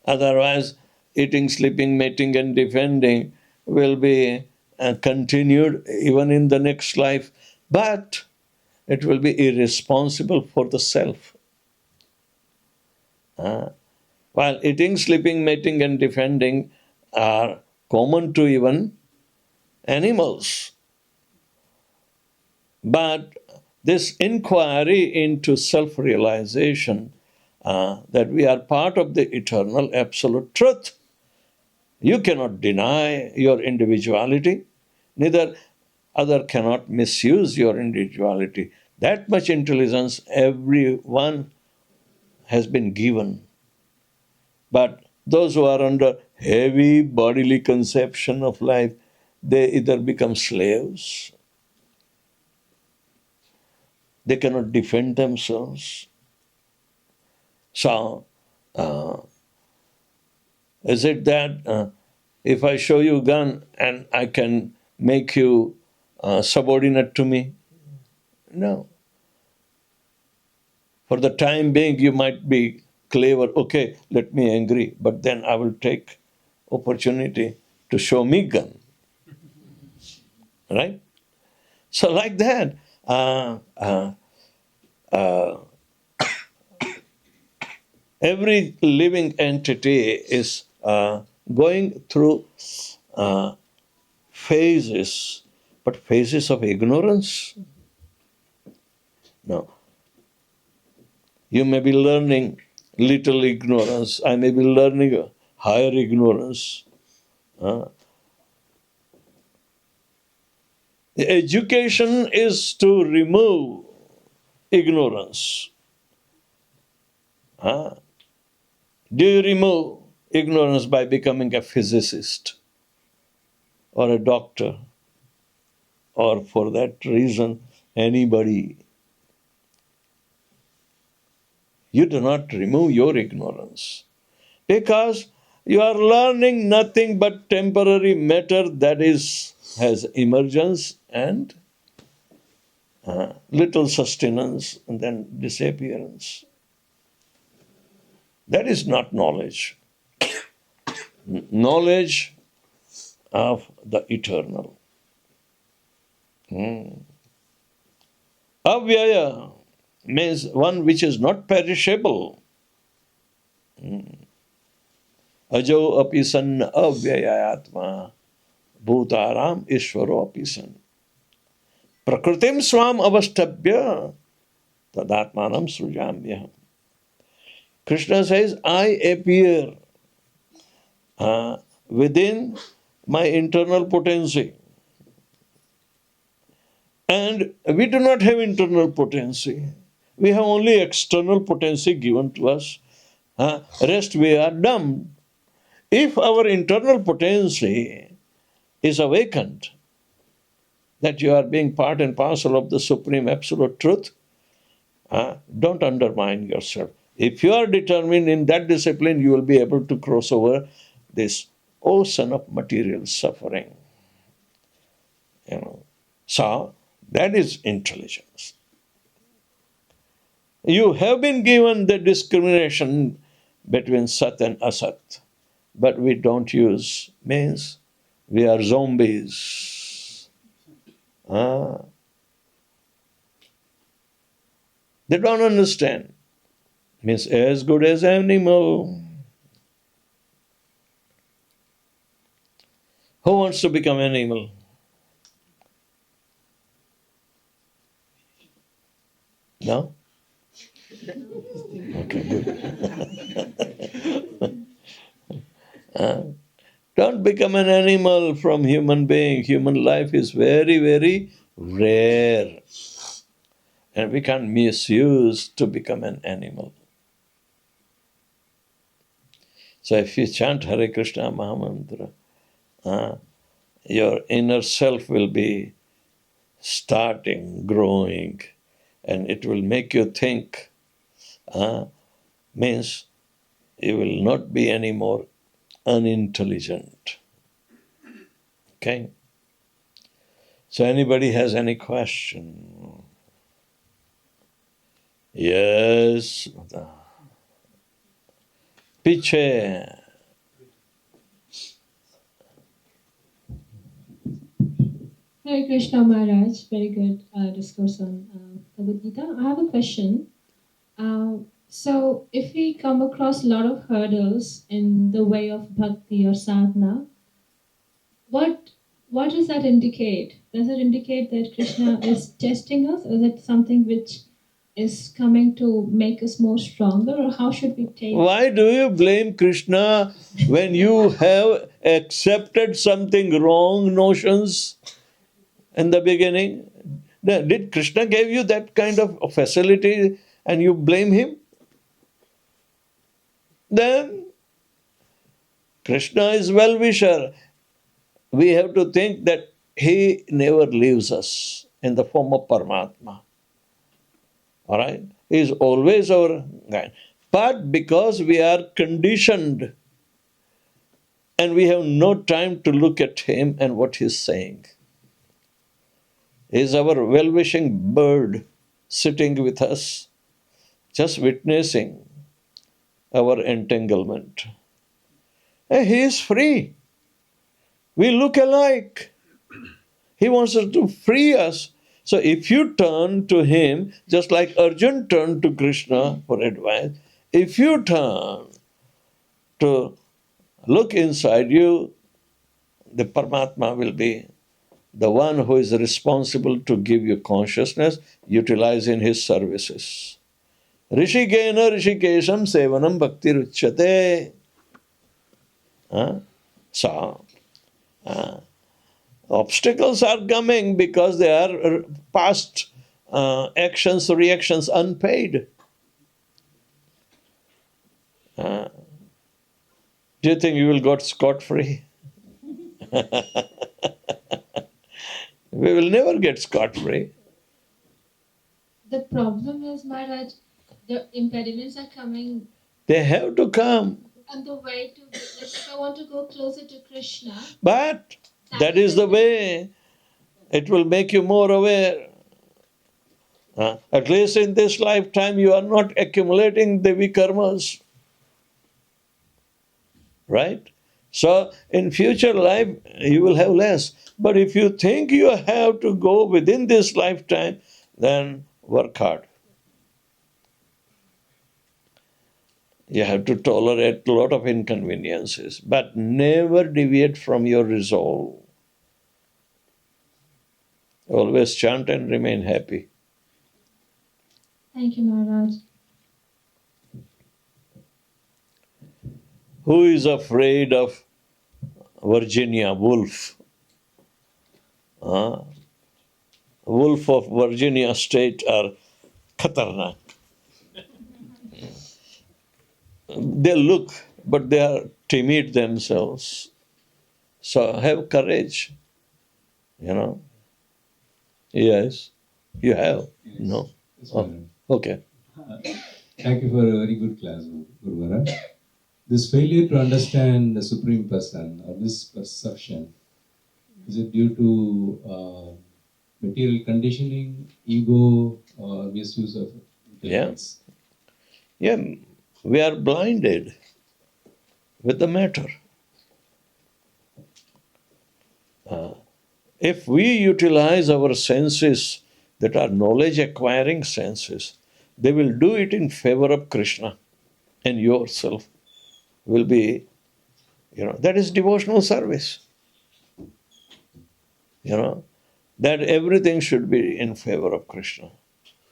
[SPEAKER 1] Otherwise, eating, sleeping, mating, and defending will be continued even in the next life, but it will be irresponsible for the self. While eating, sleeping, mating, and defending are common to even animals, but this inquiry into self-realization that we are part of the eternal absolute truth. You cannot deny your individuality, neither other cannot misuse your individuality. That much intelligence everyone has been given. But those who are under heavy bodily conception of life, they either become slaves, they cannot defend themselves. So, is it that if I show you a gun and I can make you subordinate to me? No. For the time being, you might be clever. Okay, let me agree, but then I will take opportunity to show me gun. Right? So like that, every living entity is going through phases, but phases of ignorance? No. You may be learning little ignorance. I may be learning higher ignorance. The education is to remove ignorance. Do you remove ignorance by becoming a physicist or a doctor, or for that reason, anybody? You do not remove your ignorance because you are learning nothing but temporary matter that has emergence and little sustenance and then disappearance. That is not knowledge. Knowledge of the eternal. Avyaya means one which is not perishable. Ajo api san avyayatma bhutaram ishvaro api san. Prakritim swam avastabhya tadatmanam srujamyaham. Krishna says, I appear within my internal potency. And we do not have internal potency. We have only external potency given to us. Rest we are dumb. If our internal potency is awakened, that you are being part and parcel of the Supreme Absolute Truth, don't undermine yourself. If you are determined in that discipline, you will be able to cross over this ocean of material suffering. So, that is intelligence. You have been given the discrimination between Sat and Asat, but we don't use, means we are zombies. They don't understand. Means as good as animal. Who wants to become animal? No? Okay, good. Don't become an animal from human being. Human life is very, very rare. And we can't misuse to become an animal. So if you chant Hare Krishna Mahamantra, your inner self will be starting, growing, and it will make you think. Means you will not be any more unintelligent. Okay? So anybody has any question? Yes. Piche.
[SPEAKER 7] Hare Krishna Maharaj, very good discourse on Bhagavad Gita. I have a question. So, if we come across a lot of hurdles in the way of bhakti or sadhana, what does that indicate? Does it indicate that Krishna is testing us, or is it something which is coming to make us more stronger, or how should we take?
[SPEAKER 1] Why do you blame Krishna when you have accepted something wrong notions in the beginning? Did Krishna give you that kind of facility and you blame him? Then Krishna is well-wisher. We have to think that he never leaves us in the form of Paramatma. All right? He is always our guide. But because we are conditioned and we have no time to look at him and what he's saying, he is our well-wishing bird sitting with us, just witnessing our entanglement. And he is free. We look alike. He wants us to free us. So if you turn to him, just like Arjun turned to Krishna for advice, if you turn to look inside you, the Paramatma will be the one who is responsible to give you consciousness, utilize in his services. Rishikena Rishikesham Sevanam Bhakti Ruchyate. So, obstacles are coming because they are past actions, reactions unpaid. Do you think you will get scot-free? We will never get scot-free.
[SPEAKER 7] The problem is, Maharaj, the impediments are coming
[SPEAKER 1] They have to come.
[SPEAKER 7] on the way to, like, if I want to go closer to Krishna.
[SPEAKER 1] But that is the way. It will make you more aware. At least in this lifetime, you are not accumulating Devi karmas. Right? So in future life, you will have less. But if you think you have to go within this lifetime, then work hard. You have to tolerate a lot of inconveniences, but never deviate from your resolve. Always chant and remain happy.
[SPEAKER 7] Thank you, Maharaj.
[SPEAKER 1] Who is afraid of Virginia Woolf? Wolf of Virginia State are khatarnak. They look, but they are timid themselves. So have courage, Yes, you have.
[SPEAKER 8] Yes.
[SPEAKER 1] No?
[SPEAKER 8] Yes,
[SPEAKER 1] Oh,
[SPEAKER 8] Maharaj.
[SPEAKER 1] okay.
[SPEAKER 8] Thank you for a very good class, Guru Maharaj. This failure to understand the Supreme Person or misperception, is it due to material conditioning, ego, or misuse of intelligence?
[SPEAKER 1] Yeah, we are blinded with the matter. If we utilize our senses that are knowledge acquiring senses, they will do it in favor of Krishna, and yourself will be, that is devotional service. That everything should be in favor of Krishna.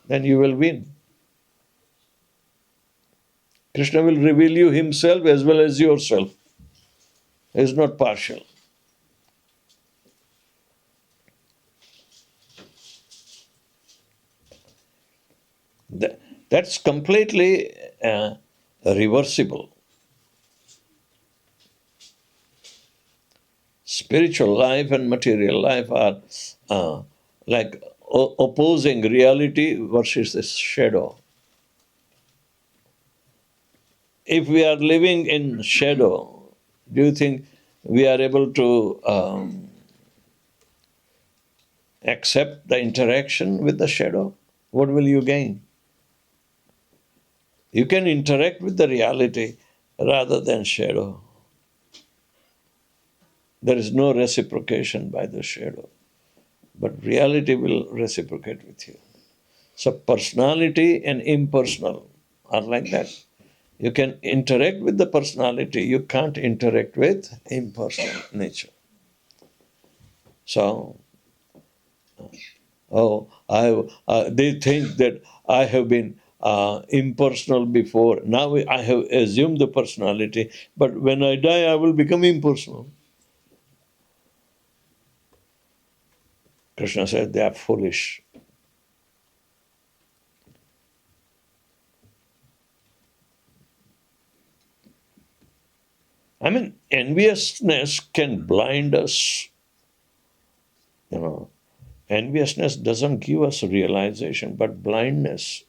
[SPEAKER 1] Then you will win. Krishna will reveal you himself as well as yourself. He is not partial. That's completely reversible. Spiritual life and material life are like opposing reality versus the shadow. If we are living in shadow, do you think we are able to accept the interaction with the shadow? What will you gain? You can interact with the reality rather than shadow. There is no reciprocation by the shadow, but reality will reciprocate with you. So personality and impersonal are like that. You can interact with the personality, you can't interact with impersonal nature. So, they think that I have been impersonal before. Now I have assumed the personality, but when I die, I will become impersonal. Krishna said they are foolish. I mean, enviousness can blind us. Enviousness doesn't give us realization, but blindness.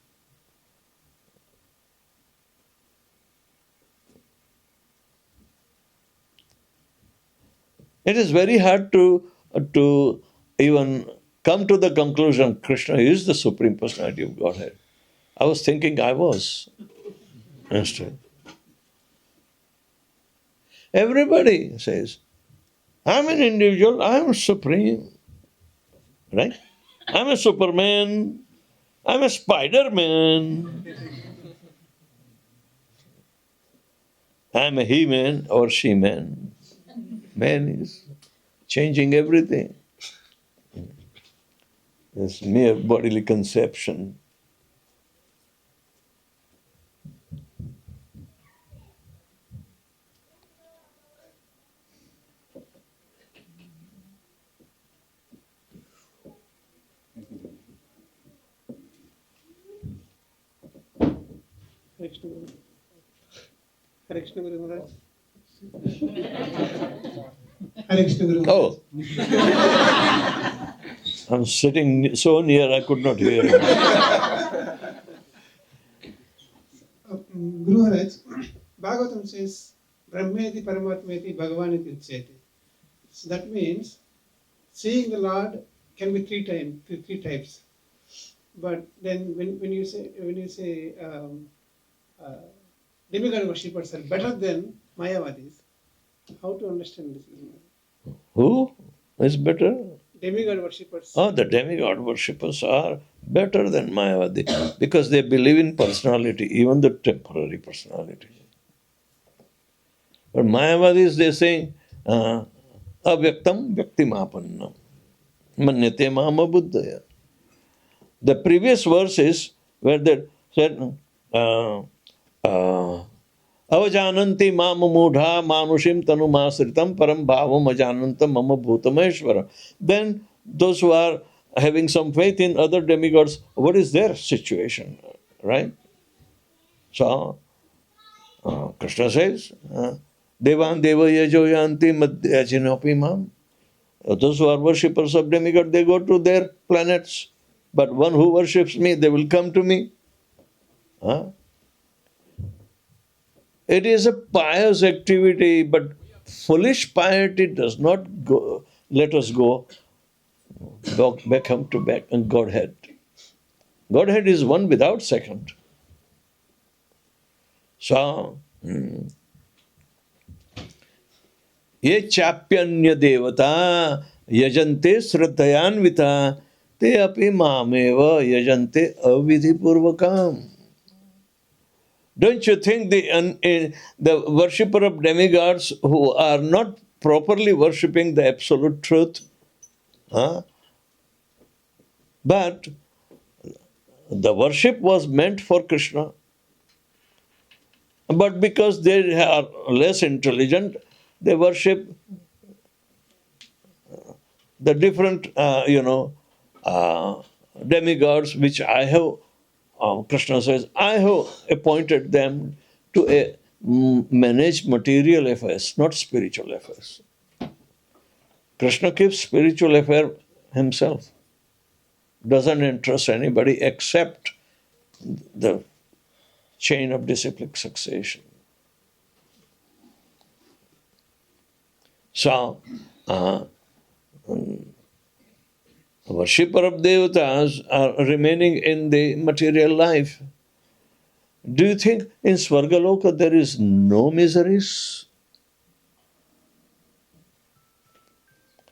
[SPEAKER 1] It is very hard to even come to the conclusion Krishna is the Supreme Personality of Godhead. I was thinking I was. Instead. Everybody says, I'm an individual, I'm supreme. Right? I'm a Superman, I'm a Spider-Man, I'm a he-man or she-man. Man is changing everything. It's mere bodily conception.
[SPEAKER 4] Hare Krishna Guru Maharaj. Hare Krishna Guru Maharaj.
[SPEAKER 1] Oh. I'm sitting so near I could not hear him.
[SPEAKER 4] Guru Maharaj, Bhagavatam says, Brahmeti Paramatmeti Bhagavaniti Ucheti. So that means seeing the Lord can be three types. But then when you say demigod worshippers are better than Mayavadis, how to understand this?
[SPEAKER 1] Who is better?
[SPEAKER 4] Demigod worshippers.
[SPEAKER 1] Oh, the demigod worshippers are better than Mayavadi because they believe in personality, even the temporary personality. But Mayavadis, they say, avyaktam vyaktimapannam manyate mama buddhaya. The previous verses where they said, avajananti mama mudha manushim tanumasritam param bhavam ajanantam mama bhutameshvara. Then those who are having some faith in other demigods, what is their situation? Right? So, Krishna says, Devan deva yajo yanti madhyajinopi mam. Those who are worshippers of demigod, they go to their planets. But one who worships me, they will come to me. It is a pious activity, but foolish piety does not let us go back and Godhead. Godhead is one without second. So, ye chapyanya devata yajante sraddhayanvita te api mameva yajante avidhi purvakam. Don't you think the worshipper of demigods who are not properly worshipping the absolute truth, but the worship was meant for Krishna, but because they are less intelligent, they worship the different, demigods which I have, Krishna says, I have appointed them to manage material affairs, not spiritual affairs. Krishna keeps spiritual affair himself, doesn't entrust anybody except the chain of disciplic succession. So, worshipper of devatas are remaining in the material life. Do you think in Svargaloka there is no miseries?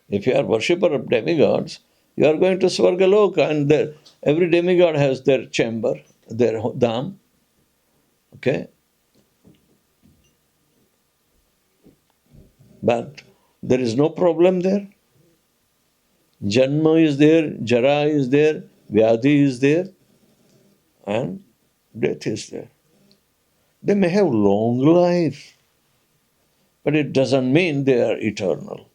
[SPEAKER 1] If you are worshipper of demigods, you are going to Svargaloka, and there, every demigod has their chamber, their dham. Okay? But there is no problem there. Janma is there, Jara is there, Vyadhi is there, and death is there. They may have long life, but it doesn't mean they are eternal.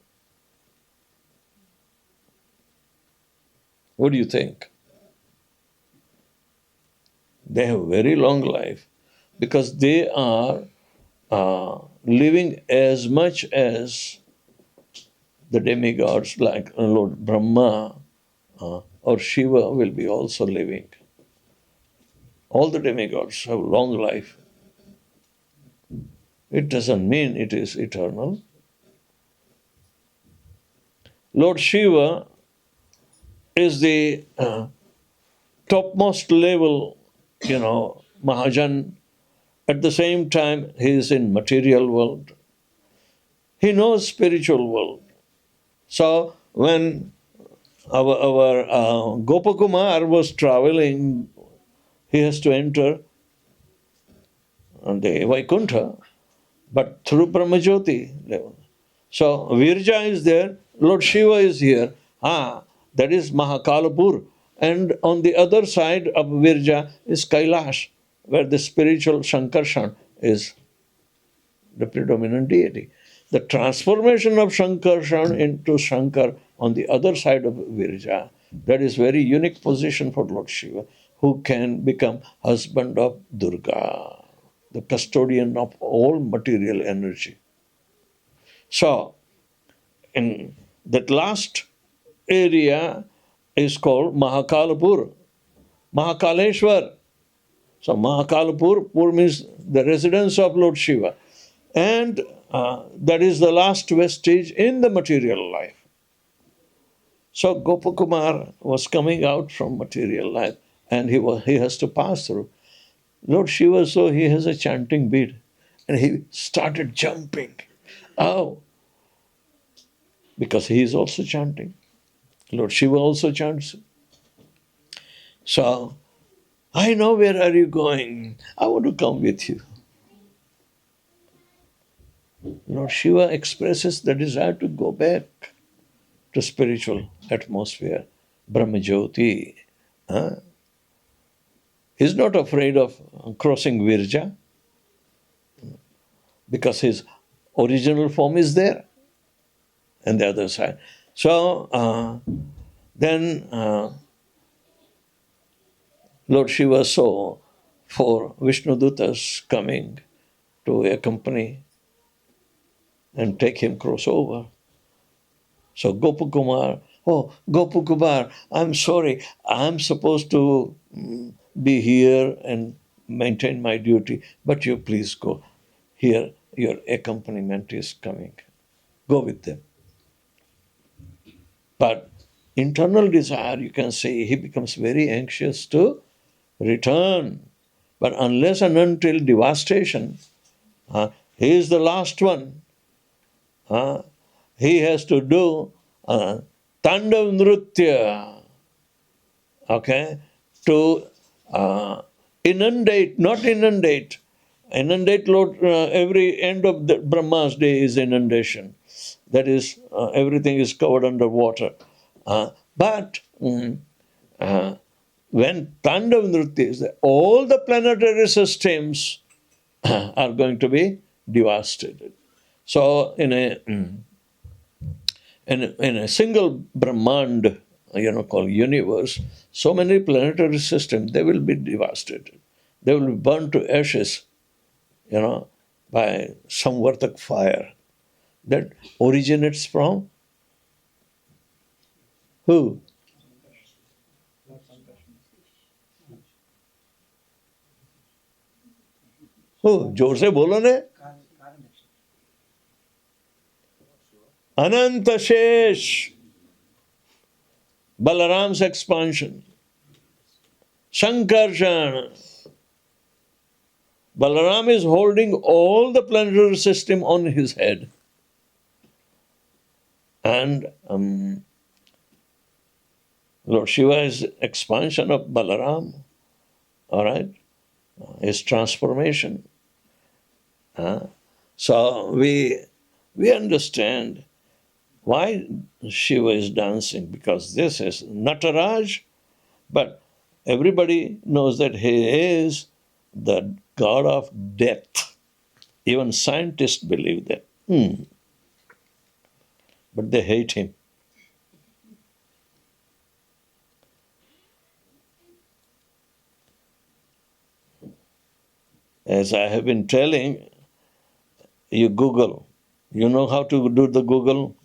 [SPEAKER 1] What do you think? They have very long life because they are living as much as the demigods like Lord Brahma or Shiva will be also living. All the demigods have long life. It doesn't mean it is eternal. Lord Shiva is the topmost level, Mahajan. At the same time, he is in material world. He knows spiritual world. So when our Gopakumar was traveling, he has to enter the Vaikuntha, but through Brahmajyoti level. So Virja is there, Lord Shiva is here. That is Mahakalapur. And on the other side of Virja is Kailash, where the spiritual Shankarshan is the predominant deity. The transformation of Shankarshan into Shankar on the other side of Virja, that is very unique position for Lord Shiva, who can become husband of Durga, the custodian of all material energy. So, in that last area is called Mahakalapur, Mahakaleshwar. So Mahakalapur, Pur means the residence of Lord Shiva. And that is the last vestige in the material life. So Gopakumar was coming out from material life and he has to pass through. Lord Shiva saw he has a chanting bead and he started jumping. Oh, because he is also chanting. Lord Shiva also chants. So, I know where are you going. I want to come with you. Lord Shiva expresses the desire to go back to spiritual atmosphere, Brahmajyoti. He's not afraid of crossing Virja because his original form is there on the other side. So then Lord Shiva saw 4 Vishnudutas coming to accompany and take him crossover. So Gopakumar, Gopakumar, I'm sorry, I'm supposed to be here and maintain my duty, but you please go. Here, your accompaniment is coming. Go with them. But internal desire, you can say, he becomes very anxious to return. But unless and until devastation, he is the last one. He has to do Tandav Nritya, okay, to inundate, not inundate. Inundate, Lord, every end of the Brahma's day is inundation. That is, everything is covered under water. But when Tandav Nritya is there, all the planetary systems are going to be devastated. So in a single Brahmand, called universe, so many planetary systems, they will be devastated. They will be burned to ashes, by Samvartak fire that originates from who? Who? जोर से बोलो ने. Ananta Shesh, Balaram's expansion, Sankarshan. Balaram is holding all the planetary system on his head. And Lord Shiva is expansion of Balaram, all right, his transformation. So we understand why Shiva is dancing, because this is Nataraj, but everybody knows that he is the god of death. Even scientists believe that. But they hate him. As I have been telling, you Google. You know how to do the Google?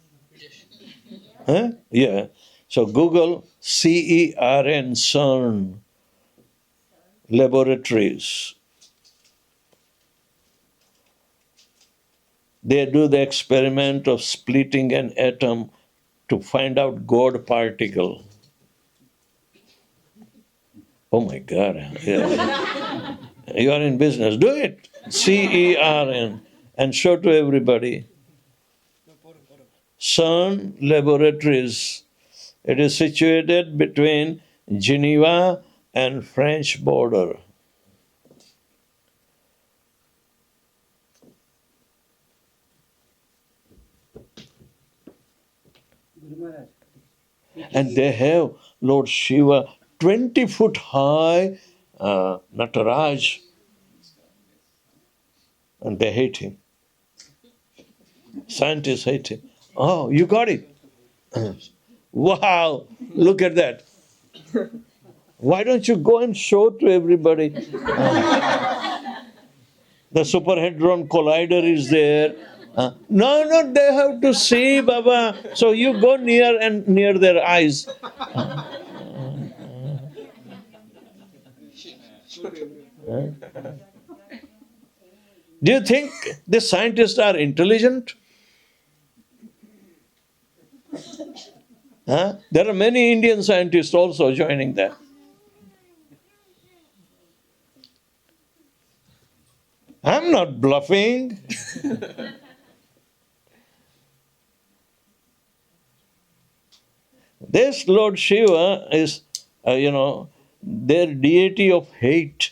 [SPEAKER 1] Huh? Yeah. So Google CERN, CERN laboratories. They do the experiment of splitting an atom to find out God particle. Oh my God. Yeah. You are in business. Do it. CERN. And show to everybody. CERN laboratories. It is situated between Geneva and French border. And they have Lord Shiva 20-foot high Nataraj, and they hate him. Scientists hate him. Oh, you got it. Wow, look at that. Why don't you go and show to everybody? The Super Hadron Collider is there. No, they have to see, Baba. So you go near their eyes. Do you think the scientists are intelligent? There are many Indian scientists also joining that. I'm not bluffing. This Lord Shiva is, their deity of hate,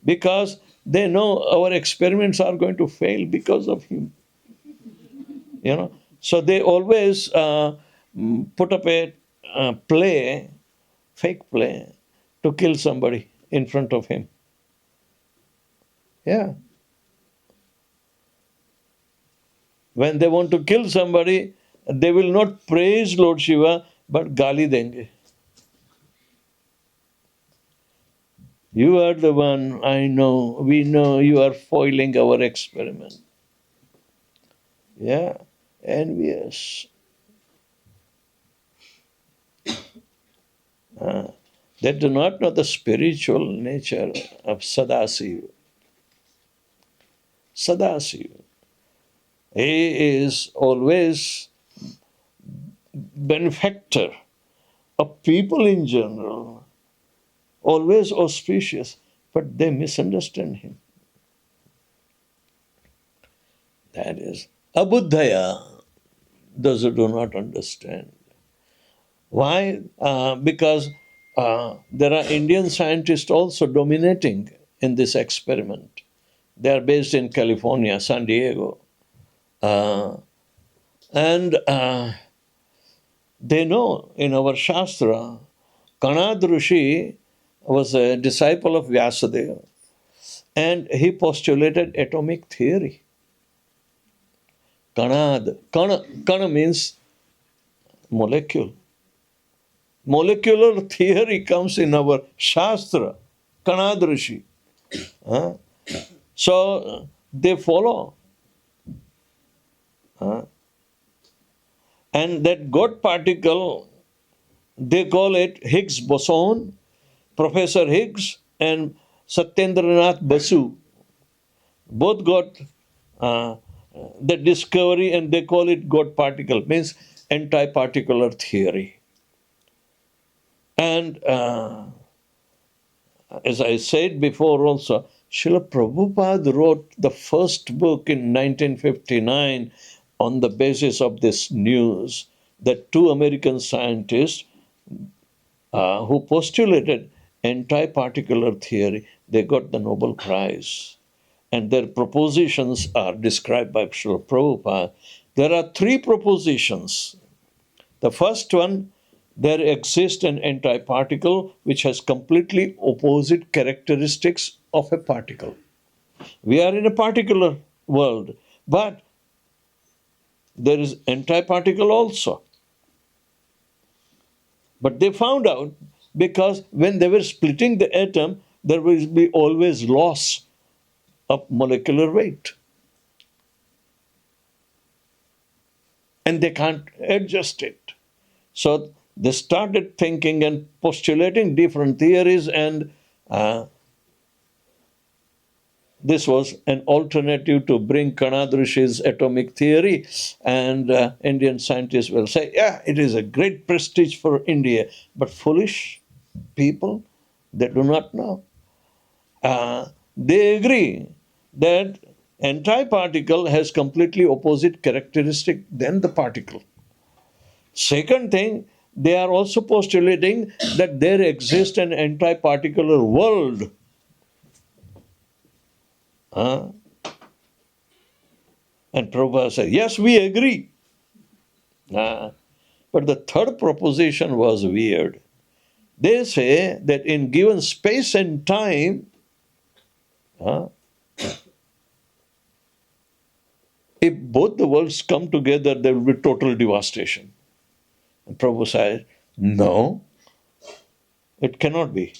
[SPEAKER 1] because they know our experiments are going to fail because of him. So they always put up a play, fake play, to kill somebody in front of him. Yeah. When they want to kill somebody, they will not praise Lord Shiva, but gali denge. You are the one, I know, we know you are foiling our experiment. Yeah, envious. They do not know the spiritual nature of Sadasiva. Sadasiva. He is always benefactor of people in general, always auspicious, but they misunderstand him. That is abuddhaya. those who do not understand. Why? Because there are Indian scientists also dominating in this experiment. They are based in California, San Diego. And they know in our Shastra, Kanad Rishi was a disciple of Vyasadeva, and he postulated atomic theory. Kana means molecule. Molecular theory comes in our Shastra, Kanad Rishi. So they follow. And that God particle, they call it Higgs boson. Professor Higgs and Satyendranath Basu both got the discovery, and they call it God particle, means antiparticular theory. And as I said before also, Srila Prabhupada wrote the first book in 1959 on the basis of this news that two American scientists who postulated antiparticular theory, they got the Nobel Prize. And their propositions are described by Srila Prabhupada. There are three propositions. The first one, there exists an antiparticle which has completely opposite characteristics of a particle. We are in a particular world, but there is antiparticle also. But they found out because when they were splitting the atom, there will be always loss of molecular weight. And they can't adjust it. So they started thinking and postulating different theories, and this was an alternative to bring Kanad Rishi's atomic theory. And Indian scientists will say, yeah, it is a great prestige for India. But foolish people, they do not know. They agree that antiparticle has completely opposite characteristic than the particle. Second thing, they are also postulating that there exists an antiparticular world. And Prabhupada said, yes, we agree. But the third proposition was weird. They say that in given space and time, if both the worlds come together, there will be total devastation. And Prabhupada said, no, it cannot be.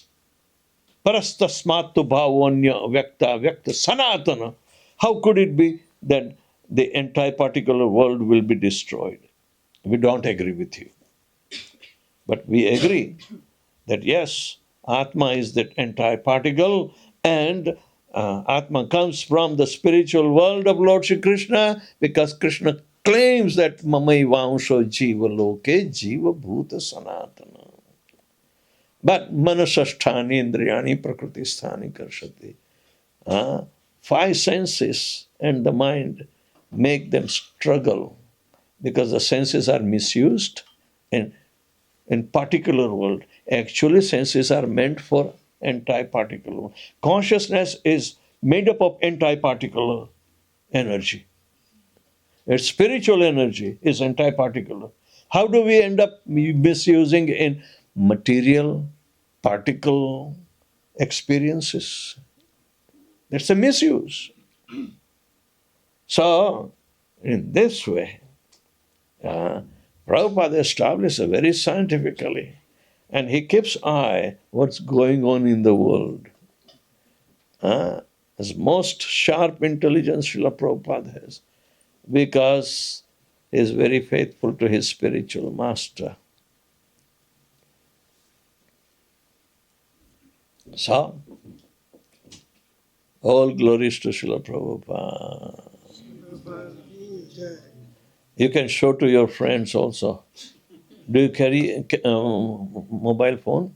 [SPEAKER 1] Parastasmatu bhavanya vyakta sanatana. How could it be that the antiparticular world will be destroyed? We don't agree with you. But we agree that yes, Atma is that antiparticle, and Atma comes from the spiritual world of Lord Shri Krishna, because Krishna claims that Mamai Vansho Jiva Loke Jiva Bhuta Sanatana. But Manasasthani Indriyani Prakritisthani Karshati. Five senses and the mind make them struggle, because the senses are misused in particular world. Actually, senses are meant for antiparticular. Consciousness is made up of antiparticular energy. Its spiritual energy is antiparticular. How do we end up misusing in material, particle experiences? That's a misuse. So, in this way, Prabhupada established it very scientifically, and he keeps eye what's going on in the world. His most sharp intelligence Srila Prabhupada has, because he is very faithful to his spiritual master. So, all glories to Srila Prabhupada. You can show to your friends also. Do you carry mobile phone?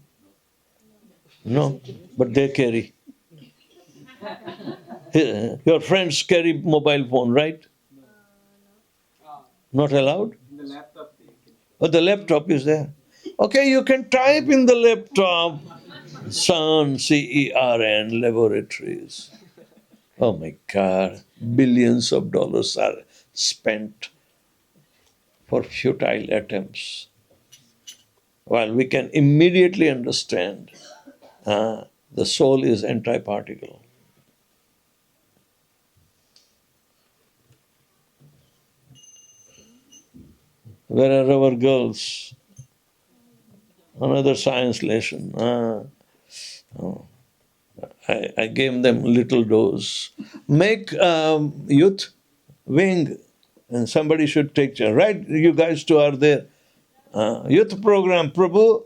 [SPEAKER 1] No, but they carry. Your friends carry mobile phone, right? Not allowed? Oh, the laptop is there. Okay, you can type in the laptop CERN, CERN laboratories. Oh my God, billions of dollars are spent for futile attempts. While we can immediately understand the soul is antiparticle. Where are our girls? Another science lesson. I gave them little dose. Make youth wing, and somebody should take charge. Right, you guys two are there. Youth program, Prabhu,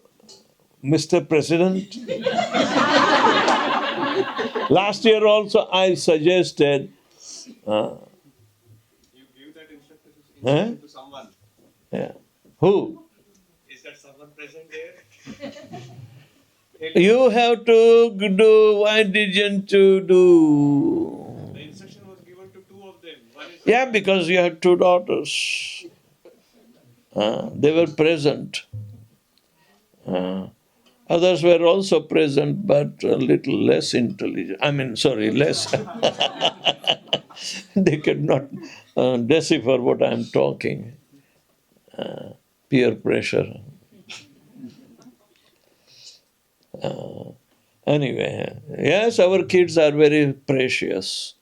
[SPEAKER 1] Mr. President. Last year also I suggested.
[SPEAKER 2] You give that instruction to someone.
[SPEAKER 1] Yeah. Who?
[SPEAKER 2] Is that someone present there?
[SPEAKER 1] You have to do. Why didn't you do?
[SPEAKER 2] The instruction was given to two of them. One is
[SPEAKER 1] Yeah, because you had two daughters. They were present. Others were also present, but a little less intelligent. Less. They could not decipher what I'm talking. Peer pressure. Anyway, yes, our kids are very precious.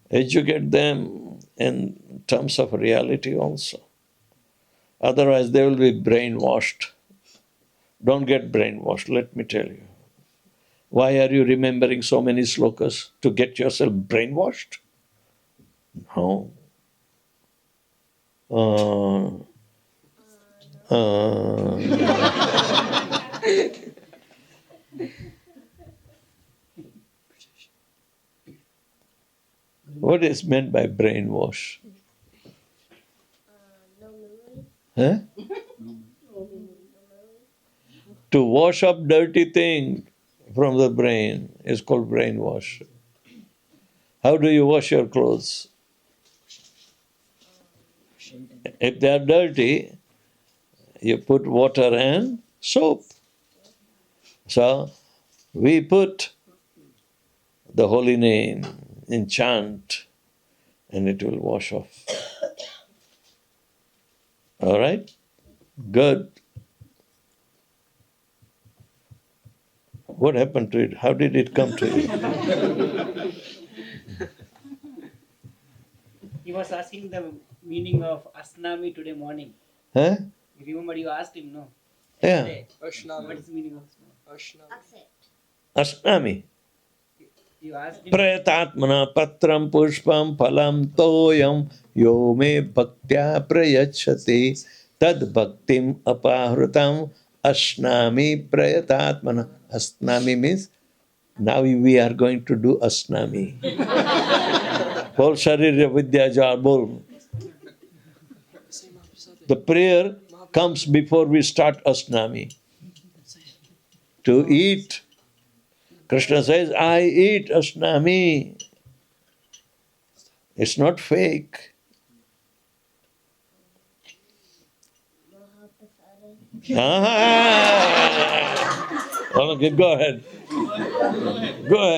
[SPEAKER 1] Educate them in terms of reality also. Otherwise, they will be brainwashed. Don't get brainwashed, let me tell you. Why are you remembering so many slokas? To get yourself brainwashed? No. What is meant by brainwash? Huh? To wash up dirty thing from the brain is called brainwash. How do you wash your clothes? If they are dirty, you put water and soap. So we put the holy name in chant and it will wash off. All right? Good. What happened to it? How did it come to you?
[SPEAKER 9] He was asking the meaning of Asnami today morning.
[SPEAKER 1] Huh?
[SPEAKER 9] You remember you asked him, no?
[SPEAKER 1] Yeah.
[SPEAKER 9] Today. What is the meaning of Asnami?
[SPEAKER 1] Asnami.
[SPEAKER 9] You asked him.
[SPEAKER 1] Prayatatmana patram pushpam phalam toyam yo me bhaktya prayachati tad bhaktim apahrutam asnami prayatatmana. Asnami means now we are going to do asnami. Bol Sharira Vidya Jar Bol. The prayer comes before we start asnami. To eat. Krishna says, I eat asnami. It's not fake. Okay, go ahead. Go ahead.